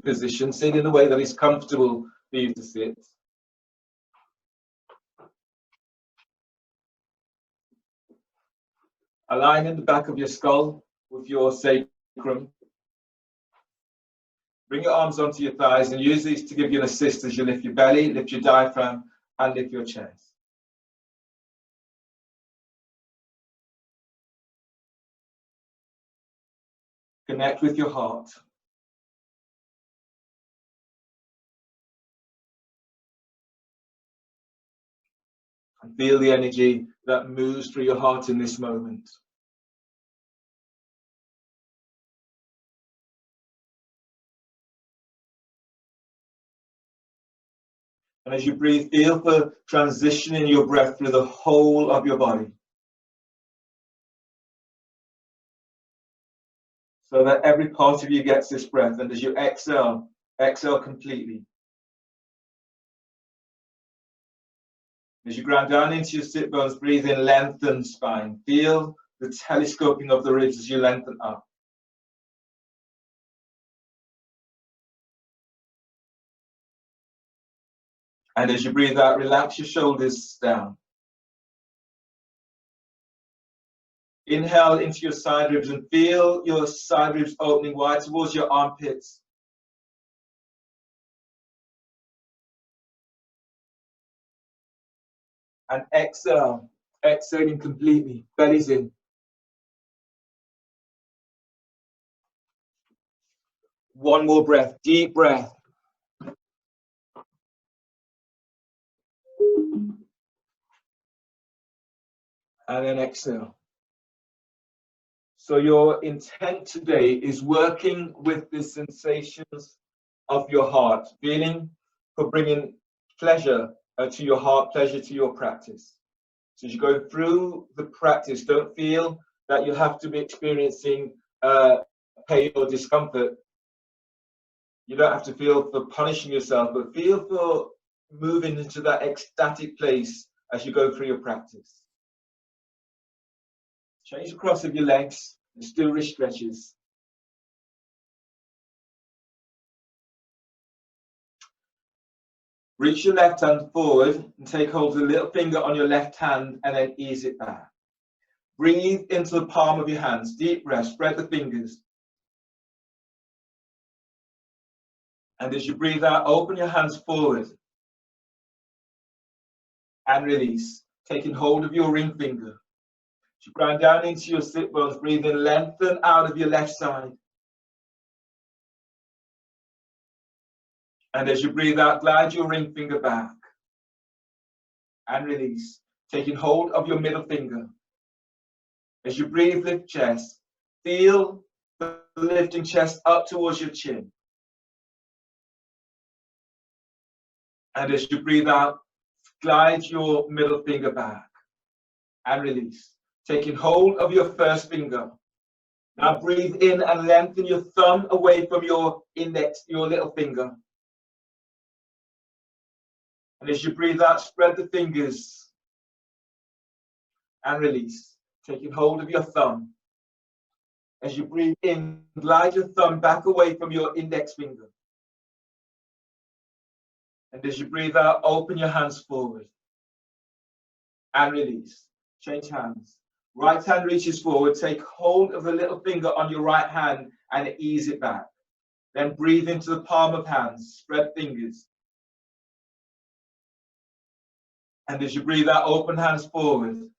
position. Sit in a way that is comfortable for you to sit. Aligning the back of your skull with your sacrum. Bring your arms onto your thighs and use these to give you an assist as you lift your belly, lift your diaphragm, and lift your chest. Connect with your heart. And feel the energy that moves through your heart in this moment. And as you breathe, feel for transitioning your breath through the whole of your body. So that every part of you gets this breath. And as you exhale, exhale completely. As you ground down into your sit bones, breathe in, lengthen spine. Feel the telescoping of the ribs as you lengthen up. And as you breathe out, relax your shoulders down. Inhale into your side ribs and feel your side ribs opening wide towards your armpits. And exhale, exhaling completely, belly's in. One more breath, deep breath. And then exhale. So your intent today is working with the sensations of your heart, feeling for bringing pleasure to your heart, pleasure to your practice. So as you go through the practice, don't feel that you have to be experiencing pain or discomfort. You don't have to feel for punishing yourself, but feel for moving into that ecstatic place as you go through your practice. Change the cross of your legs and still wrist stretches. Reach your left hand forward and take hold of the little finger on your left hand and then ease it back. Breathe into the palm of your hands. Deep breath, spread the fingers. And as you breathe out, open your hands forward and release, taking hold of your ring finger. As you ground down into your sit bones, breathe in, lengthen out of your left side. And as you breathe out, glide your ring finger back and release, taking hold of your middle finger. As you breathe, lift chest. Feel the lifting chest up towards your chin. And as you breathe out, glide your middle finger back and release, taking hold of your first finger. Now breathe in and lengthen your thumb away from your index, your little finger. And as you breathe out, spread the fingers and release, taking hold of your thumb. As you breathe in, glide your thumb back away from your index finger. And as you breathe out, open your hands forward and release. Change hands. Right hand reaches forward, take hold of the little finger on your right hand and ease it back. Then breathe into the palm of hands, spread fingers. And as you breathe out, open hands forward.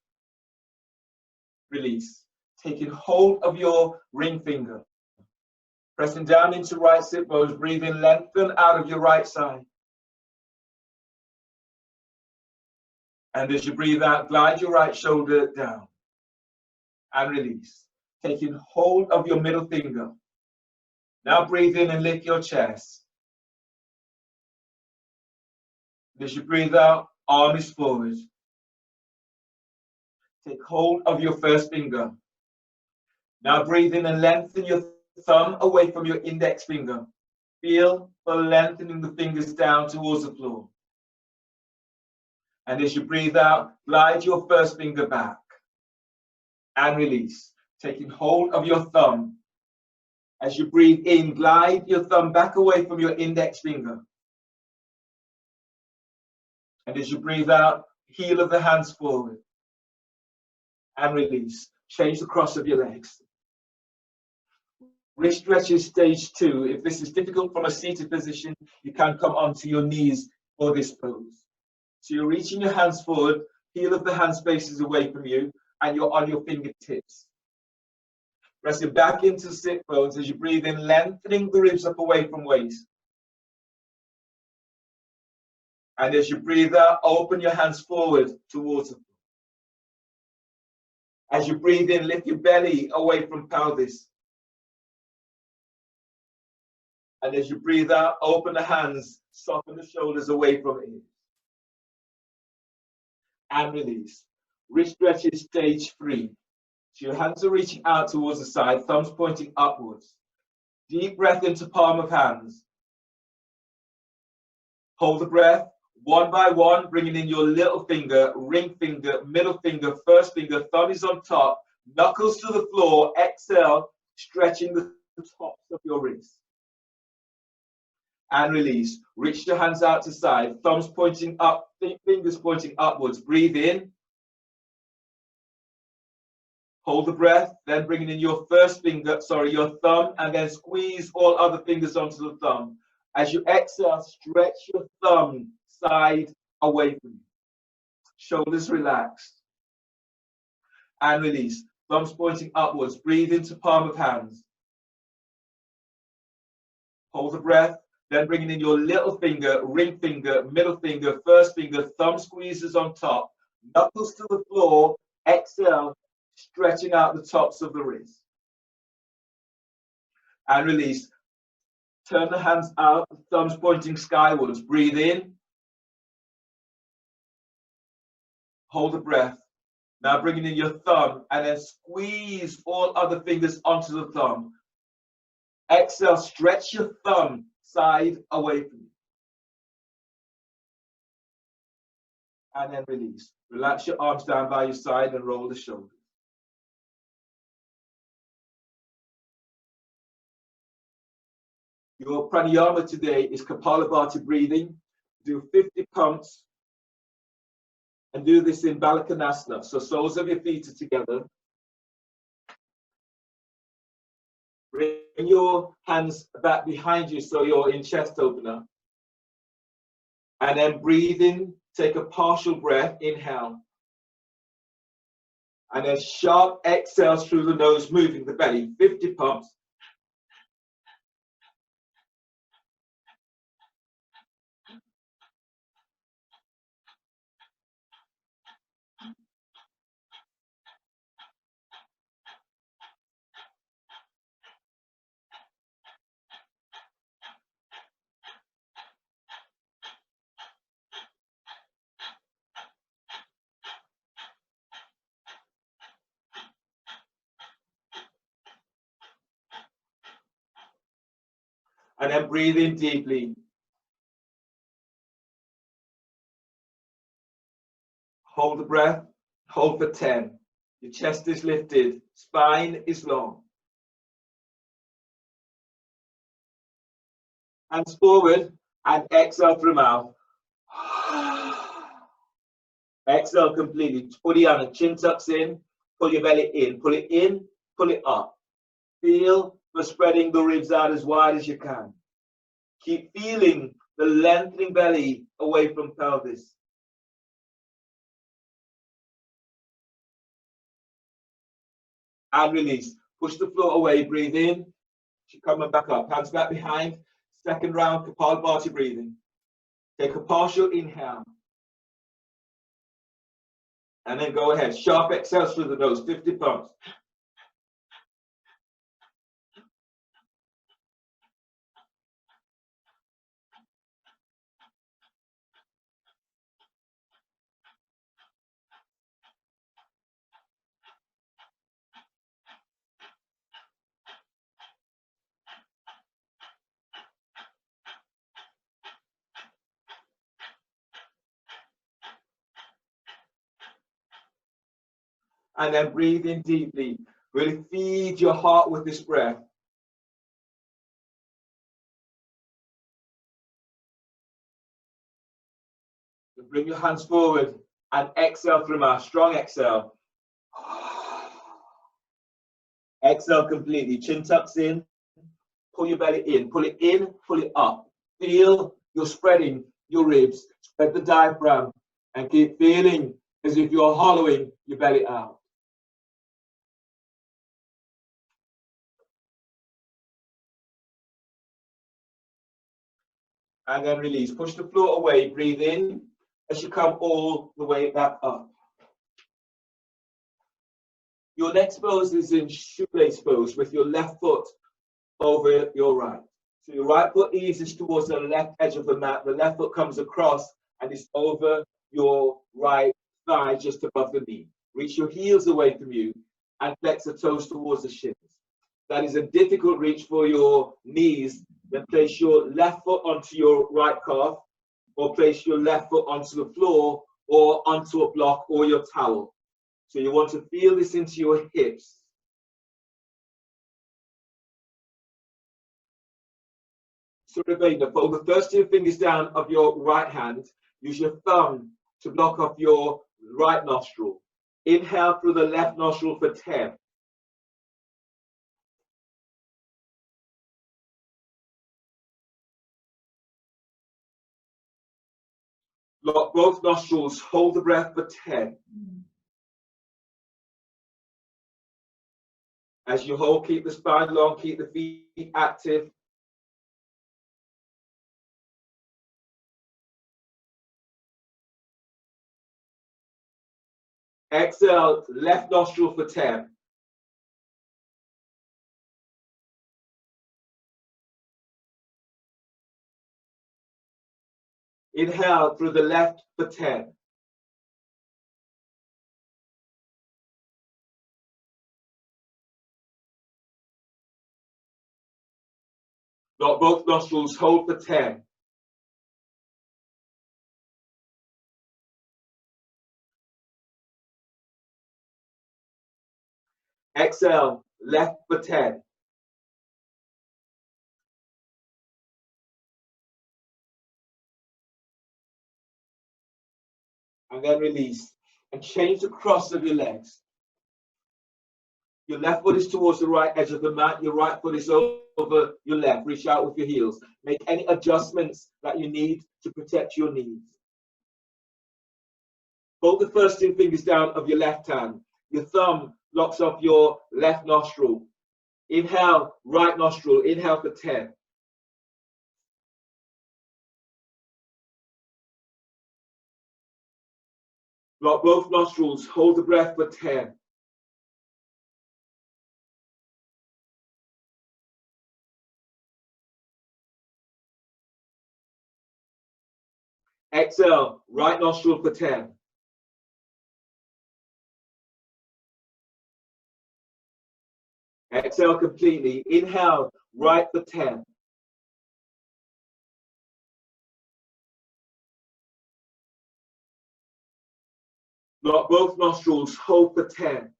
Release. Taking hold of your ring finger. Pressing down into right sit bones, breathe in, lengthen out of your right side. And as you breathe out, glide your right shoulder down and release, taking hold of your middle finger. Now breathe in and lift your chest. As you breathe out, arm is forward. Take hold of your first finger. Now breathe in and lengthen your thumb away from your index finger. Feel for lengthening the fingers down towards the floor. And as you breathe out, glide your first finger back and release, taking hold of your thumb. As you breathe in, glide your thumb back away from your index finger. And as you breathe out, heel of the hands forward. And release. Change the cross of your legs. Wrist stretches stage 2. If this is difficult from a seated position, you can come onto your knees for this pose. So you're reaching your hands forward, heel of the hands faces away from you, and you're on your fingertips. Pressing back into sit bones as you breathe in, lengthening the ribs up away from waist. And as you breathe out, open your hands forward towards the floor. As you breathe in, lift your belly away from pelvis. And as you breathe out, open the hands, soften the shoulders away from ears. And release. Wrist stretches stage 3. So your hands are reaching out towards the side, thumbs pointing upwards. Deep breath into palm of hands. Hold the breath. One by one, bringing in your little finger, ring finger, middle finger, first finger, thumb is on top, knuckles to the floor, exhale, stretching the tops of your wrists. And release. Reach your hands out to side, thumbs pointing up, fingers pointing upwards. Breathe in. Hold the breath, then bringing in your first finger, your thumb, and then squeeze all other fingers onto the thumb. As you exhale, stretch your thumb side away from you. Shoulders relaxed. And release. Thumbs pointing upwards. Breathe into palm of hands. Hold the breath. Then bringing in your little finger, ring finger, middle finger, first finger, thumb squeezes on top. Knuckles to the floor. Exhale, stretching out the tops of the wrists. And release. Turn the hands out, thumbs pointing skywards. Breathe in. Hold the breath. Now bringing in your thumb and then squeeze all other fingers onto the thumb. Exhale, stretch your thumb side away from you. And then release. Relax your arms down by your side and roll the shoulders. Your pranayama today is Kapalabhati breathing. Do 50 pumps and do this in Balakonasana. So soles of your feet are together. Bring your hands back behind you so you're in chest opener. And then breathe in, take a partial breath, inhale. And then sharp exhales through the nose, moving the belly, 50 pumps. And then breathe in deeply. Hold the breath, hold for 10. Your chest is lifted, spine is long. Hands forward and exhale through mouth. Exhale completely. Uddiyana, chin tucks in, pull your belly in, pull it up. Feel for spreading the ribs out as wide as you can. Keep feeling the lengthening belly away from pelvis. And release. Push the floor away, breathe in. Coming back up, hands back behind. Second round, Kapalabhati breathing. Take a partial inhale. And then go ahead. Sharp exhales through the nose, 50 pumps. And then breathe in deeply. Really feed your heart with this breath. Bring your hands forward and exhale through mouth. Strong exhale. Exhale completely. Chin tucks in. Pull your belly in. Pull it in, pull it up. Feel you're spreading your ribs. Spread the diaphragm and keep feeling as if you're hollowing your belly out. And then release. Push the floor away. Breathe in as you come all the way back up. Your next pose is in shoelace pose with your left foot over your right. So your right foot eases towards the left edge of the mat. The left foot comes across and is over your right thigh just above the knee. Reach your heels away from you and flex the toes towards the shins. That is a difficult reach for your knees. Then place your left foot onto your right calf, or place your left foot onto the floor or onto a block or your towel. So you want to feel this into your hips. So Ravena, fold the first two fingers down of your right hand. Use your thumb to block off your right nostril. Inhale through the left nostril for 10. Lock both nostrils, hold the breath for 10. As you hold, keep the spine long, keep the feet active. Exhale, left nostril for 10. Inhale through the left for 10. Lock both nostrils, hold for 10. Exhale, left for 10. And then release. And change the cross of your legs. Your left foot is towards the right edge of the mat. Your right foot is over your left. Reach out with your heels. Make any adjustments that you need to protect your knees. Fold the first two fingers down of your left hand. Your thumb locks off your left nostril. Inhale, right nostril. Inhale for 10. Lock both nostrils. Hold the breath for 10. Exhale, right nostril for 10. Exhale completely. Inhale, right for 10. Lock both nostrils, hold for 10.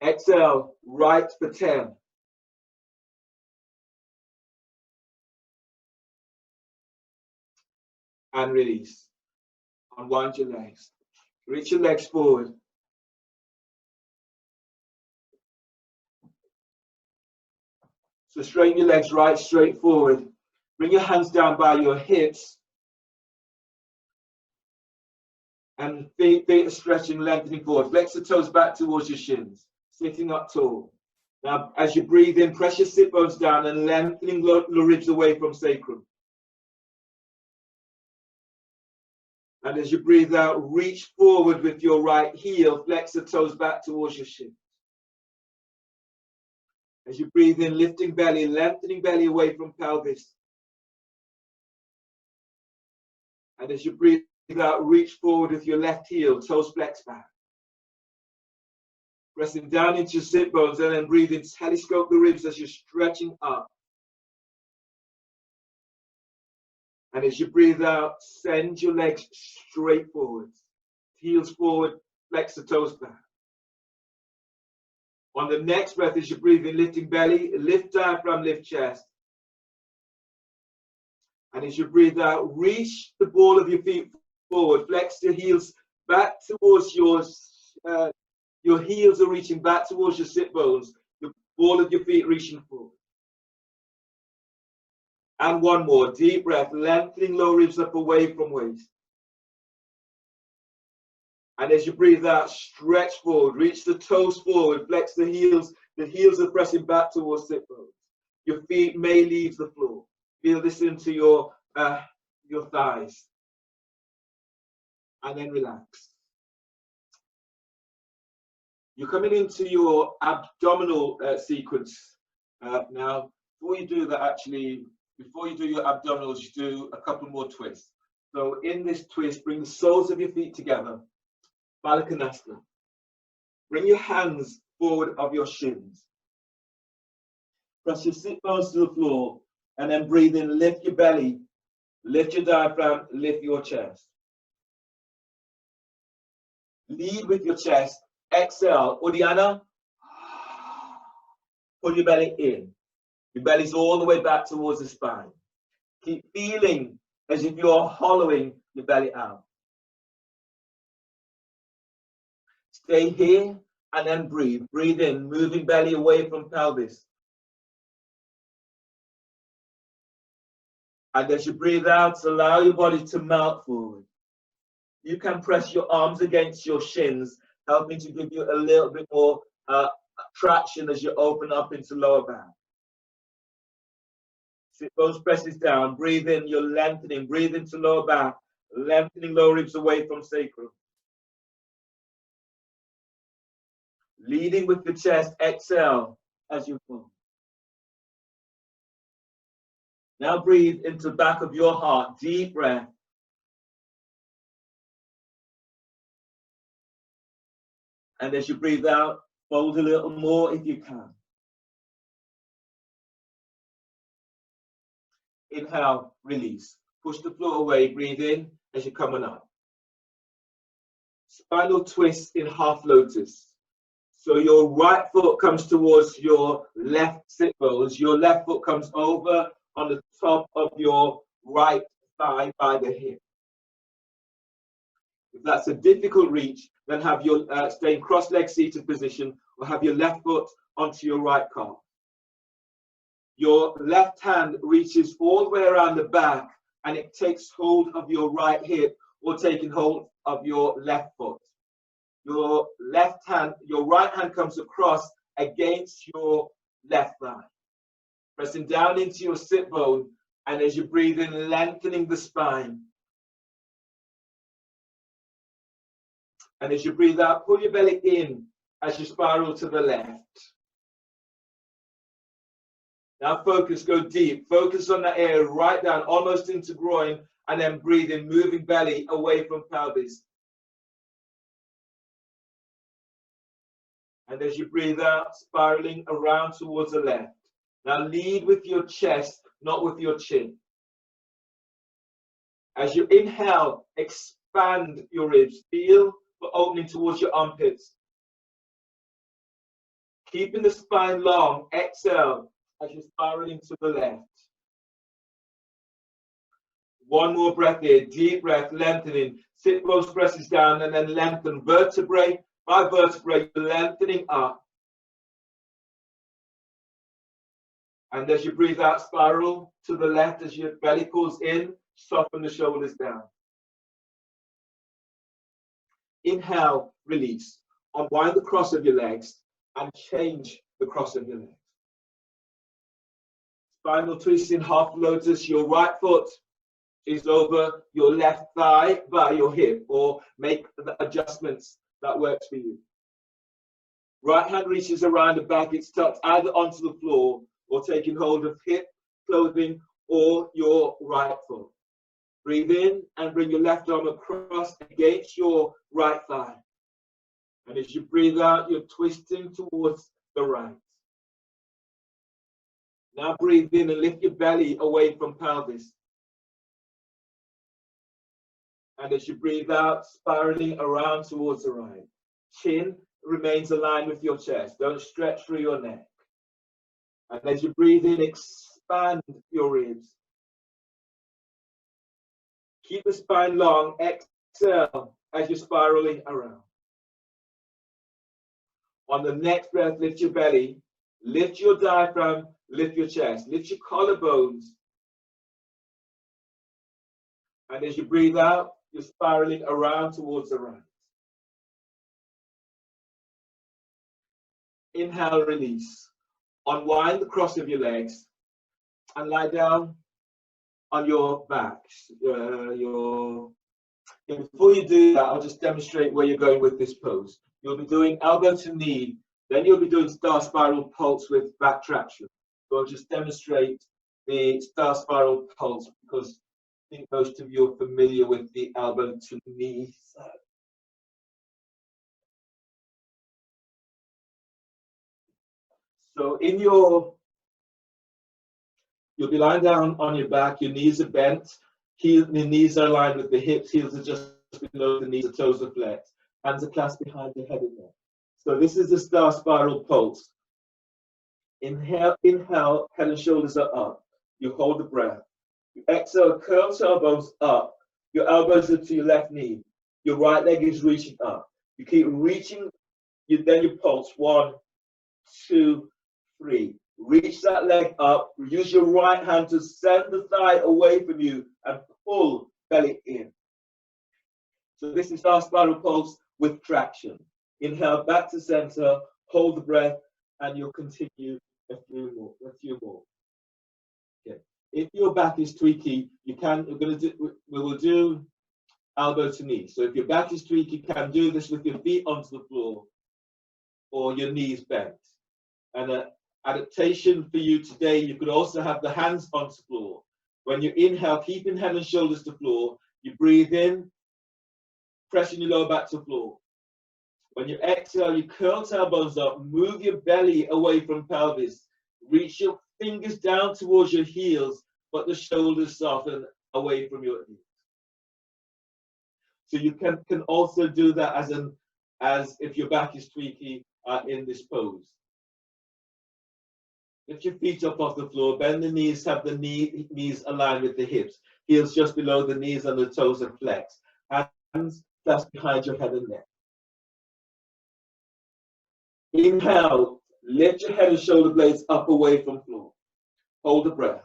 Exhale, right for 10. And release. Unwind your legs. Reach your legs forward. So straighten your legs right straight forward. Bring your hands down by your hips. And feet are stretching, lengthening forward. Flex the toes back towards your shins. Sitting up tall. Now, as you breathe in, press your sit bones down and lengthening the ribs away from sacrum. And as you breathe out, reach forward with your right heel. Flex the toes back towards your shins. As you breathe in, lifting belly, lengthening belly away from pelvis. And as you breathe out, reach forward with your left heel, toes flex back. Pressing down into your sit bones and then breathe in, telescope the ribs as you're stretching up. And as you breathe out, send your legs straight forwards. Heels forward, flex the toes back. On the next breath, as you breathe in, lifting belly, lift diaphragm, lift chest. And as you breathe out, reach the ball of your feet forward, flex your heels back towards your heels are reaching back towards your sit bones, the ball of your feet reaching forward. And one more, deep breath, lengthening lower ribs up away from waist. And as you breathe out, stretch forward, reach the toes forward, flex the heels are pressing back towards sit bones. Your feet may leave the floor. Feel this into your thighs. And then relax. You're coming into your abdominal sequence now. Before you do that, actually, before you do your abdominals, you do a couple more twists. So in this twist, bring the soles of your feet together. Balankonasana. Bring your hands forward of your shins. Press your sit bones to the floor and then breathe in, lift your belly, lift your diaphragm, lift your chest. Lead with your chest, exhale, Uddiyana. Pull your belly in. Your belly's all the way back towards the spine. Keep feeling as if you're hollowing your belly out. Stay here and then breathe. Breathe in, moving belly away from pelvis. And as you breathe out, allow your body to melt forward. You can press your arms against your shins, helping to give you a little bit more traction as you open up into lower back. Sit bones presses down. Breathe in, you're lengthening. Breathe into lower back, lengthening lower ribs away from sacrum. Leading with the chest, exhale as you fall. Now breathe into the back of your heart, deep breath. And as you breathe out, fold a little more if you can. Inhale, release. Push the floor away, breathe in as you're coming up. Spinal twist in half lotus. So your right foot comes towards your left sit bones. Your left foot comes over on the top of your right thigh by the hip. If that's a difficult reach, then have your stay in cross-leg seated position or have your left foot onto your right calf. Your left hand reaches all the way around the back and it takes hold of your right hip or taking hold of your left foot. Your right hand comes across against your left thigh. Pressing down into your sit bone, and as you breathe in, lengthening the spine. And as you breathe out, pull your belly in as you spiral to the left. Now focus, go deep. Focus on that area, right down, almost into groin, and then breathe in, moving belly away from pelvis. And as you breathe out, spiraling around towards the left. Now lead with your chest, not with your chin. As you inhale, expand your ribs. Feel the opening towards your armpits. Keeping the spine long, exhale as you're spiraling to the left. One more breath here, deep breath, lengthening. Sit bones presses down and then lengthen vertebrae by vertebrae, lengthening up. And as you breathe out, spiral to the left as your belly pulls in, soften the shoulders down. Inhale, release. Unwind the cross of your legs and change the cross of your legs. Spinal twist in half lotus. Your right foot is over your left thigh by your hip, or make the adjustments that works for you. Right hand reaches around the back. It's tucked either onto the floor or taking hold of hip, clothing, or your right foot. Breathe in and bring your left arm across against your right thigh. And as you breathe out, you're twisting towards the right. Now breathe in and lift your belly away from pelvis. And as you breathe out, spiraling around towards the right. Chin remains aligned with your chest. Don't stretch through your neck. And as you breathe in, expand your ribs. Keep the spine long. Exhale as you're spiraling around. On the next breath, lift your belly, lift your diaphragm, lift your chest, lift your collarbones. And as you breathe out, you're spiraling around towards the right. Inhale, release. Unwind the cross of your legs and lie down on your back. Before you do that, I'll just demonstrate where you're going with this pose. You'll be doing elbow to knee, then you'll be doing star spiral pulse with back traction. So I'll just demonstrate the star spiral pulse because I think most of you are familiar with the elbow to knee side. So you'll be lying down on your back, your knees are bent, the knees are aligned with the hips, heels are just below the knees, the toes are flexed, hands are clasped behind your head and neck. So this is the star spiral pulse. Inhale, inhale, head and shoulders are up. You hold the breath. You exhale, curl tailbones up. Your elbows are to your left knee. Your right leg is reaching up. You keep reaching, then you pulse. 1, 2, 3. Reach that leg up. Use your right hand to send the thigh away from you and pull belly in. So this is star spiral pulse with traction. Inhale back to center, hold the breath, and you'll continue a few more. Okay. If your back is tweaky, we will do elbow to knee. So if your back is tweaky, you can do this with your feet onto the floor or your knees bent. And an adaptation for you today, you could also have the hands onto the floor. When you inhale, keeping head and shoulders to the floor, you breathe in, pressing your lower back to the floor. When you exhale, you curl tailbones up, move your belly away from pelvis, reach your fingers down towards your heels, but the shoulders soften away from your knees. So you can also do that as if your back is tweaky in this pose. Lift your feet up off the floor, bend the knees, have the knees aligned with the hips, heels just below the knees and the toes are flexed. Hands clasped behind your head and neck. Inhale, lift your head and shoulder blades up away from floor. Hold the breath.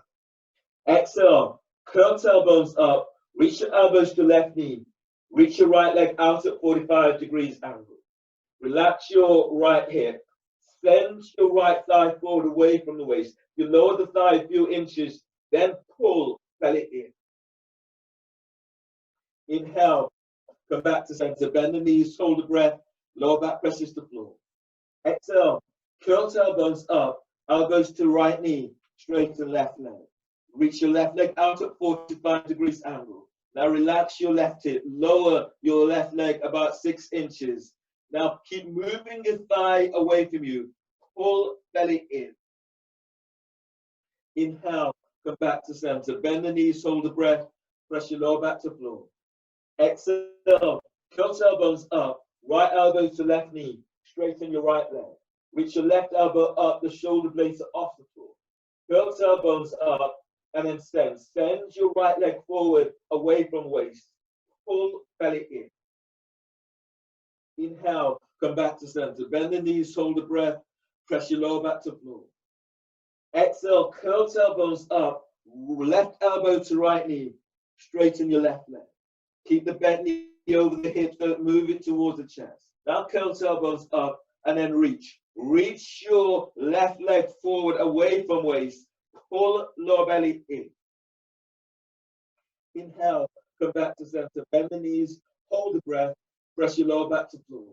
Exhale, curl tailbones up, reach your elbows to left knee. Reach your right leg out at 45 degrees angle. Relax your right hip. Send your right thigh forward away from the waist. You lower the thigh a few inches, then pull belly in. Inhale, come back to center. Bend the knees, hold the breath. Lower back presses the floor. Exhale, curl tailbones up, elbows to right knee, straighten left leg. Reach your left leg out at 45 degrees angle. Now relax your left hip, lower your left leg about 6 inches. Now keep moving your thigh away from you. Pull belly in. Inhale, come back to center. Bend the knees, hold the breath. Press your lower back to floor. Exhale, curl tailbones up. Right elbow to left knee. Straighten your right leg. Reach your left elbow up. The shoulder blades are off the floor. Curl tailbones up and then send. Send your right leg forward away from waist. Pull belly in. Inhale, come back to center. Bend the knees, hold the breath. Press your lower back to floor. Exhale, curl tailbones up. Left elbow to right knee. Straighten your left leg. Keep the bent knee over the hips. Don't move it towards the chest. Now curl tailbones up and then reach. Reach your left leg forward away from waist. Pull lower belly in. Inhale, come back to center. Bend the knees, hold the breath. Press your lower back to floor.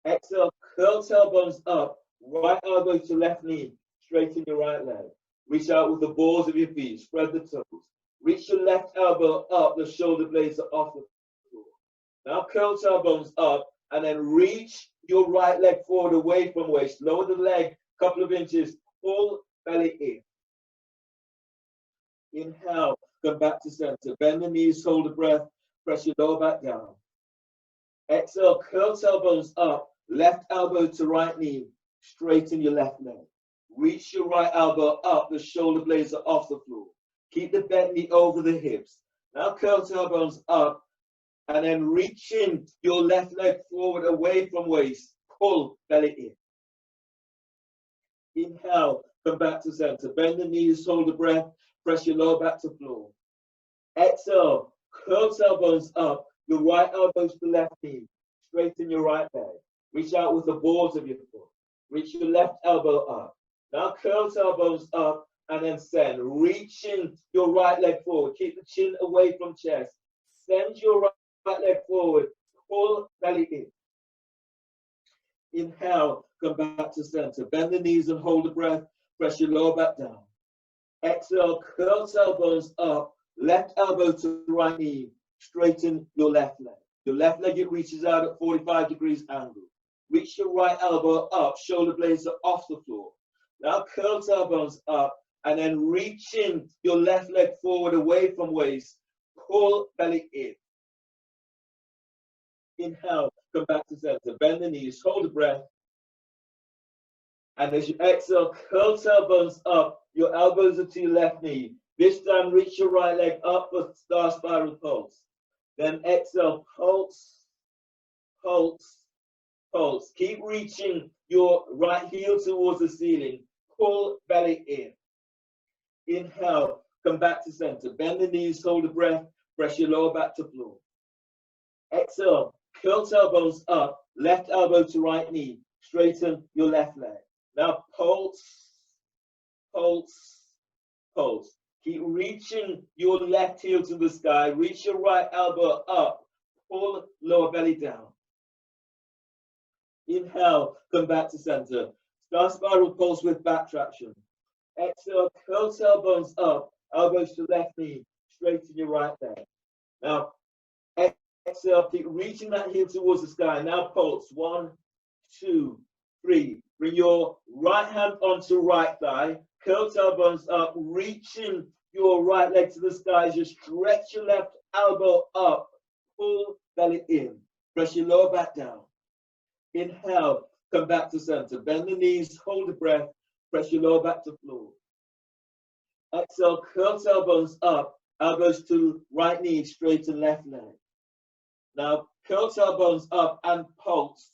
Exhale, curl tailbones up. Right elbow to left knee. Straighten your right leg. Reach out with the balls of your feet. Spread the toes. Reach your left elbow up. The shoulder blades are off the floor. Now curl tailbones up and then reach your right leg forward away from waist. Lower the leg a couple of inches. Pull belly in. Inhale, come back to center. Bend the knees, hold the breath. Press your lower back down. Exhale, curl tailbones up. left elbow to right knee, straighten your left leg. Reach your right elbow up, the shoulder blades are off the floor. Keep the bent knee over the hips. Now curl tailbones up, and then reaching your left leg forward away from waist, pull belly in. Inhale, come back to center. Bend the knees, hold the breath, press your lower back to floor. Exhale, curl tailbones up, your right elbow to the left knee, straighten your right leg. Reach out with the balls of your foot. Reach your left elbow up. Now curl tailbones up and then send. Reaching your right leg forward. Keep the chin away from chest. Send your right leg forward. Pull belly in. Inhale, come back to center. Bend the knees and hold the breath. Press your lower back down. Exhale, curl tailbones up. Left elbow to right knee. Straighten your left leg. Your left leg, it reaches out at 45 degrees angle. Reach your right elbow up. Shoulder blades are off the floor. Now curl tailbones up and then reaching your left leg forward away from waist. Pull belly in. Inhale, come back to center. Bend the knees, hold the breath. And as you exhale, curl tailbones up. Your elbows are to your left knee. This time, reach your right leg up for star spiral pulse. Then exhale, pulse, pulse, pulse. Keep reaching your right heel towards the ceiling. Pull belly in. Inhale, come back to center. Bend the knees, hold the breath. Press your lower back to floor. Exhale, curl tailbones up. Left elbow to right knee. Straighten your left leg. Now pulse, pulse, pulse. Keep reaching your left heel to the sky. Reach your right elbow up. Pull lower belly down. Inhale, come back to center. Star spiral pulse with back traction. Exhale, curl tailbones up. Elbows to left knee. Straighten your right leg. Now, exhale, keep reaching that heel towards the sky. Now pulse. 1, 2, 3. Bring your right hand onto right thigh. Curl tailbones up, reaching your right leg to the sky. Just stretch your left elbow up. Pull belly in. Press your lower back down. Inhale, come back to center. Bend the knees, hold the breath. Press your lower back to floor. Exhale, curl tailbones up. Elbows to right knee, straighten left leg. Now, curl tailbones up and pulse.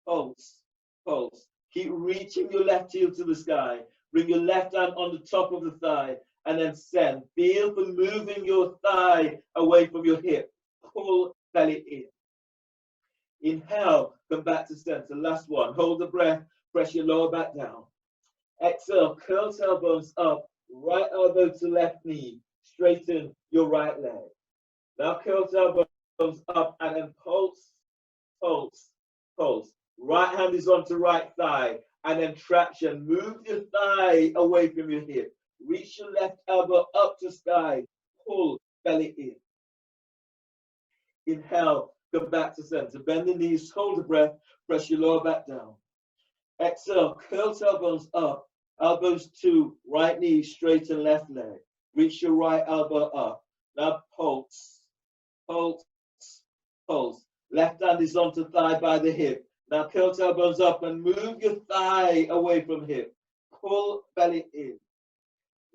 Pulse, pulse. Keep reaching your left heel to the sky. Bring your left hand on the top of the thigh and then send. Feel for moving your thigh away from your hip. Pull belly in. Inhale, come back to center. Last one. Hold the breath. Press your lower back down. Exhale, curl tailbones up. Right elbow to left knee. Straighten your right leg. Now curl tailbones up and then pulse, pulse, pulse. Right hand is onto right thigh and then traction. Move your thigh away from your hip. Reach your left elbow up to sky. Pull belly in. Inhale, come back to center. Bend the knees, hold the breath. Press your lower back down. Exhale, curl tailbones up. Elbows to right knee, straighten left leg. Reach your right elbow up. Now pulse, pulse, pulse. Left hand is onto thigh by the hip. Now curl tailbones up and move your thigh away from hip. Pull belly in.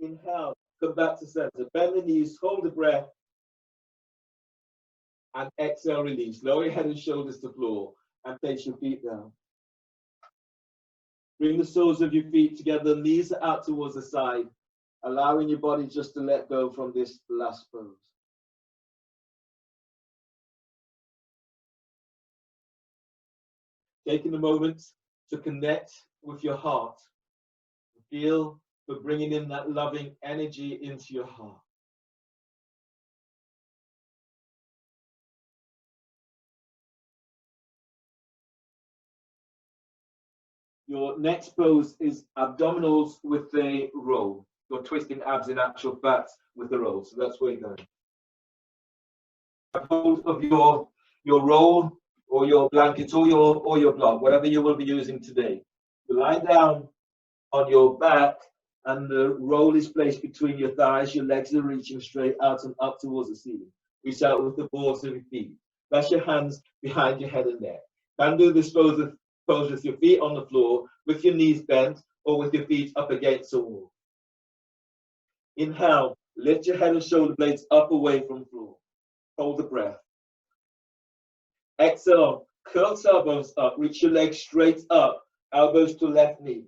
Inhale, come back to center. Bend the knees, hold the breath. And exhale, release. Lower your head and shoulders to floor and place your feet down. Bring the soles of your feet together, knees are out towards the side, allowing your body just to let go from this last pose. Taking a moment to connect with your heart. Feel for bringing in that loving energy into your heart. Your next pose is abdominals with a roll. You're twisting abs in actual fact with the roll. So that's where you're going. Hold of your roll or your blanket or your block, whatever you will be using today. You lie down on your back and the roll is placed between your thighs. Your legs are reaching straight out and up towards the ceiling. Reach out with the balls of your feet. Place your hands behind your head and neck. Can do this pose with your feet on the floor, with your knees bent, or with your feet up against the wall. Inhale, lift your head and shoulder blades up away from the floor. Hold the breath. Exhale, curl tailbones up, reach your legs straight up, elbows to left knee.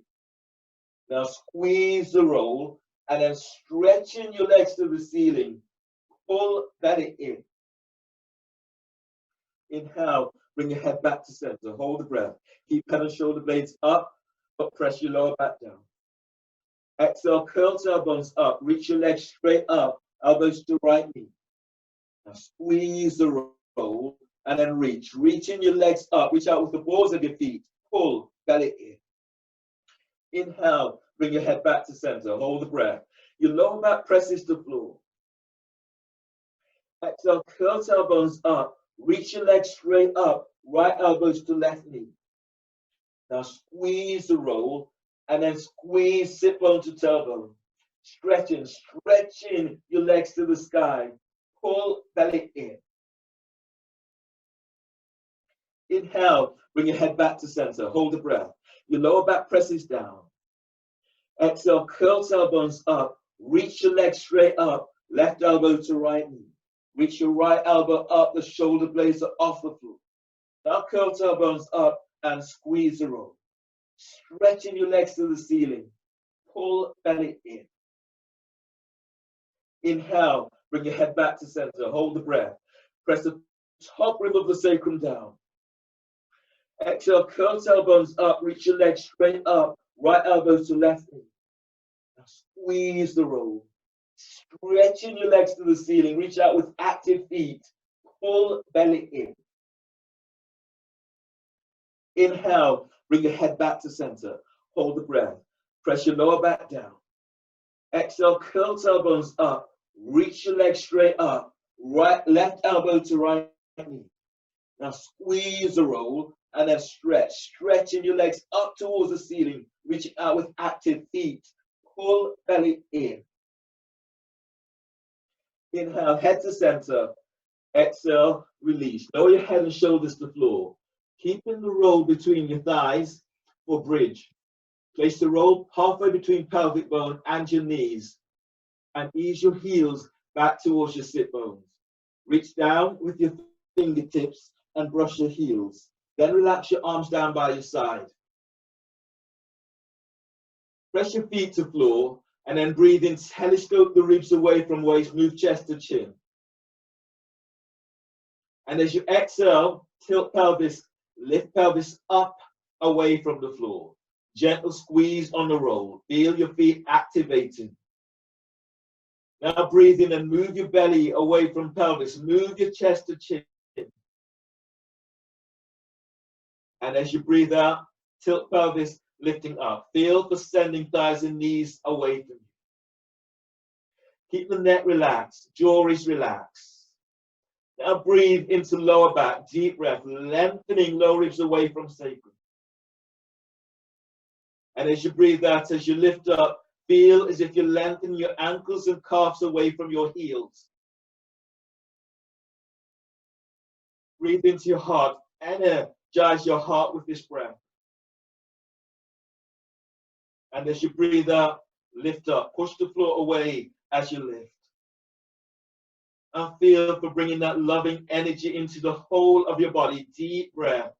Now squeeze the roll and then stretching your legs to the ceiling. Pull belly in. Inhale, bring your head back to center. Hold the breath. Keep head and shoulder blades up, but press your lower back down. Exhale, curl tailbones up, reach your legs straight up, elbows to right knee. Now squeeze the roll and then reach. Reaching your legs up, reach out with the balls of your feet. Pull belly in. Inhale, bring your head back to center. Hold the breath. Your lower back presses the floor. Exhale, curl tailbones up. Reach your legs straight up. Right elbows to left knee. Now squeeze the roll and then squeeze sit bone to tailbone. Stretching your legs to the sky. Pull belly in. Inhale, bring your head back to center. Hold the breath. Your lower back presses down. Exhale, curl tailbones up. Reach your legs straight up. Left elbow to right knee. Reach your right elbow up. The shoulder blades are off the floor. Now curl tailbones up and squeeze the roll. Stretching your legs to the ceiling. Pull belly in. Inhale, bring your head back to center. Hold the breath. Press the top rim of the sacrum down. Exhale, curl tailbones up. Reach your legs straight up. Right elbow to left knee. Now squeeze the roll. Stretching your legs to the ceiling. Reach out with active feet. Pull belly in. Inhale, bring your head back to center. Hold the breath. Press your lower back down. Exhale, curl tailbones up. Reach your legs straight up. Left elbow to right knee. Now squeeze the roll and then stretch. Stretching your legs up towards the ceiling. Reaching out with active feet. Pull belly in. Inhale, head to center. Exhale, release. Lower your head and shoulders to the floor. Keeping the roll between your thighs for bridge. Place the roll halfway between pelvic bone and your knees. And ease your heels back towards your sit bones. Reach down with your fingertips and brush your heels. Then relax your arms down by your side. Press your feet to floor and then breathe in. Telescope the ribs away from waist. Move chest to chin. And as you exhale, tilt pelvis. Lift pelvis up away from the floor. Gentle squeeze on the roll. Feel your feet activating. Now breathe in and move your belly away from pelvis. Move your chest to chin. And as you breathe out, tilt pelvis lifting up. Feel for sending thighs and knees away from you. Keep the neck relaxed. Jaw is relaxed. Now breathe into lower back. Deep breath. Lengthening lower ribs away from sacrum. And as you breathe out, as you lift up, feel as if you lengthen your ankles and calves away from your heels. Breathe into your heart. Energize your heart with this breath. And as you breathe out, lift up. Push the floor away as you lift. And feel for bringing that loving energy into the whole of your body. Deep breath.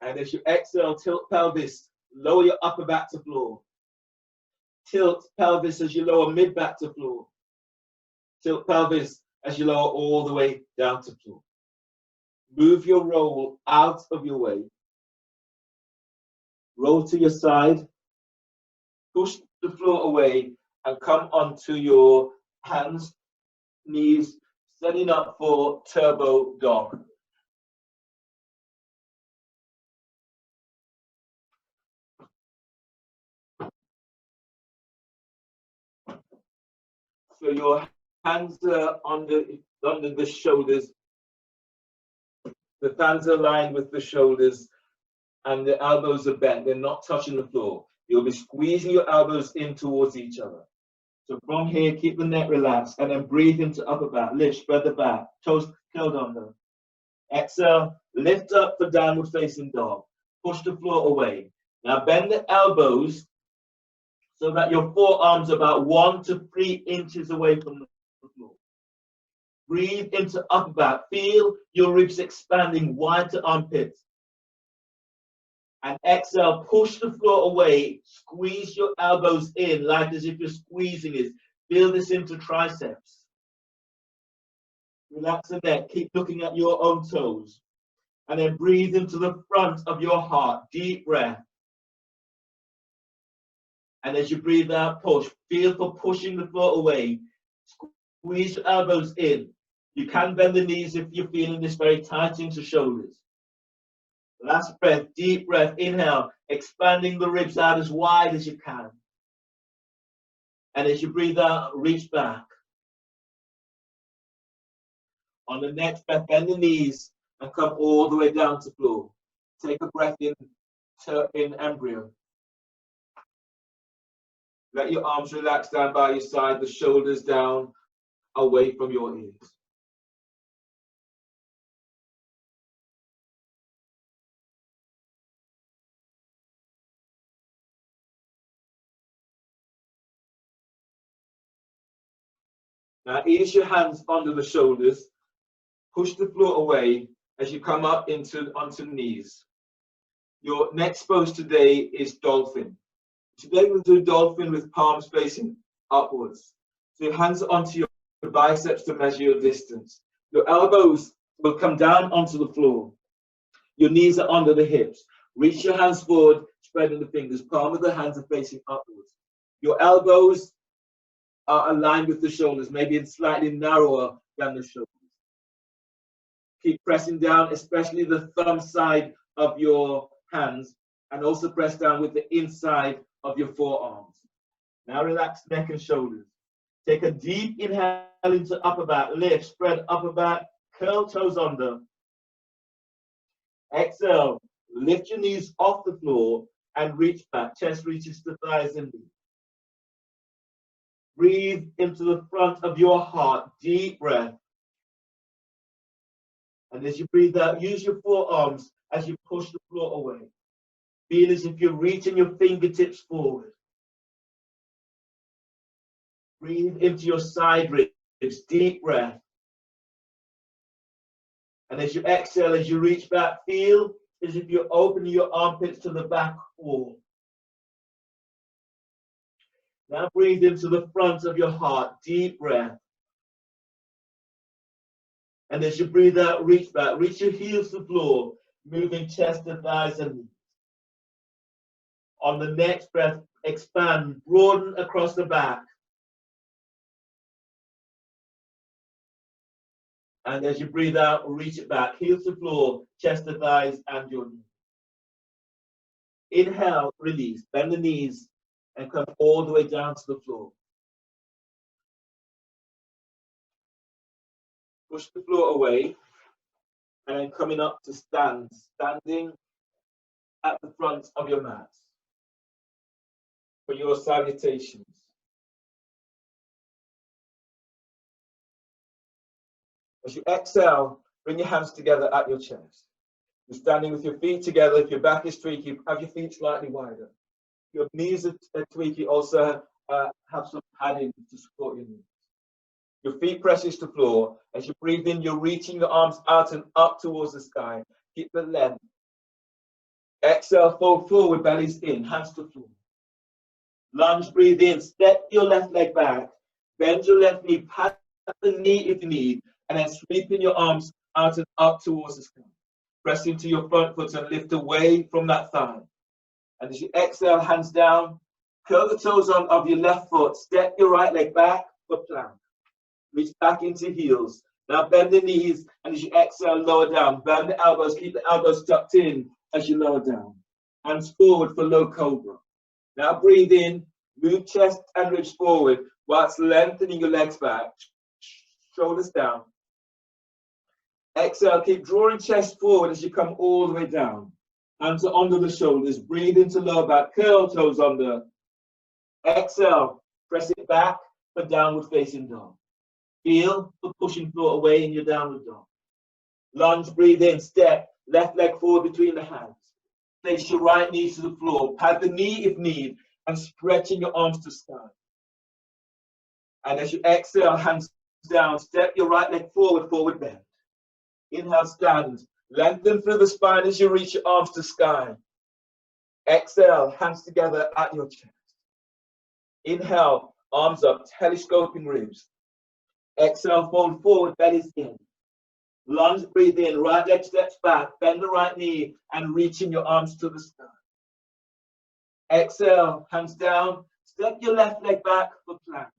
And as you exhale, tilt pelvis, lower your upper back to floor. Tilt pelvis as you lower mid back to floor. Tilt pelvis as you lower all the way down to floor. Move your roll out of your way. Roll to your side. Push the floor away and come onto your hands, knees, setting up for turbo dog. So your hands are under the shoulders. The hands are aligned with the shoulders and the elbows are bent. They're not touching the floor. You'll be squeezing your elbows in towards each other. So from here, keep the neck relaxed and then breathe into upper back. Lift, spread the back, toes curled under. Exhale, lift up for downward facing dog. Push the floor away. Now bend the elbows so that your forearms are about 1 to 3 inches away from the floor. Breathe into upper back. Feel your ribs expanding wide to armpits. And exhale, push the floor away. Squeeze your elbows in like as if you're squeezing it. Feel this into triceps. Relax the neck. Keep looking at your own toes. And then breathe into the front of your heart. Deep breath. And as you breathe out, push. Feel for pushing the floor away. Squeeze your elbows in. You can bend the knees if you're feeling this very tight into shoulders. Last breath, deep breath, inhale, expanding the ribs out as wide as you can. And as you breathe out, reach back. On the next breath, bend the knees and come all the way down to floor. Take a breath in embryo. Let your arms relax down by your side, the shoulders down, away from your ears. Now ease your hands under the shoulders. Push the floor away as you come up onto knees. Your next pose today is Dolphin. Today we'll do Dolphin with palms facing upwards. So your hands are onto your biceps to measure your distance. Your elbows will come down onto the floor. Your knees are under the hips. Reach your hands forward, spreading the fingers. Palm of the hands are facing upwards. Your elbows are aligned with the shoulders, maybe slightly narrower than the shoulders. Keep pressing down, especially the thumb side of your hands, and also press down with the inside of your forearms. Now relax neck and shoulders. Take a deep inhale into upper back, lift, spread upper back, curl toes under. Exhale, lift your knees off the floor and reach back, chest reaches to thighs and knees. Breathe into the front of your heart, deep breath. And as you breathe out, use your forearms as you push the floor away. Feel as if you're reaching your fingertips forward. Breathe into your side ribs, deep breath. And as you exhale, as you reach back, feel as if you're opening your armpits to the back wall. Now breathe into the front of your heart, deep breath. And as you breathe out, reach back, reach your heels to the floor, moving chest to thighs and knees. On the next breath, expand, broaden across the back. And as you breathe out, reach it back, heels to floor, chest to thighs and your knees. Inhale, release, bend the knees and come all the way down to the floor. Push the floor away and then coming up to stand, standing at the front of your mat for your salutations. As you exhale, bring your hands together at your chest. You're standing with your feet together. If your back is tweaky, have your feet slightly wider. Your knees are tweaky, also have some padding to support your knees. Your feet presses to floor. As you breathe in, you're reaching your arms out and up towards the sky. Keep the length. Exhale, fold forward, bellies in, hands to floor. Lunge, breathe in, step your left leg back. Bend your left knee, pat the knee if you need, and then sweeping your arms out and up towards the sky. Press into your front foot and lift away from that thigh. And as you exhale, hands down, curl the toes of your left foot, step your right leg back for plank. Reach back into heels. Now bend the knees, and as you exhale, lower down. Bend the elbows, keep the elbows tucked in as you lower down. Hands forward for low cobra. Now breathe in, move chest and ribs forward whilst lengthening your legs back. Shoulders down. Exhale, keep drawing chest forward as you come all the way down. Hands are under the shoulders. Breathe into lower back, curl toes under. Exhale, press it back for downward facing dog. Feel for pushing floor away in your downward dog. Lunge, breathe in, step, left leg forward between the hands. Place your right knee to the floor, pad the knee if need, and stretching your arms to sky. And as you exhale, hands down, step your right leg forward, forward bend. Inhale, stand, lengthen through the spine as you reach your arms to sky. Exhale, hands together at your chest. Inhale, arms up, telescoping ribs. Exhale, fold forward, bellies in. Lunge, breathe in, right leg steps back, bend the right knee and reaching your arms to the sky. Exhale, hands down, step your left leg back for plank.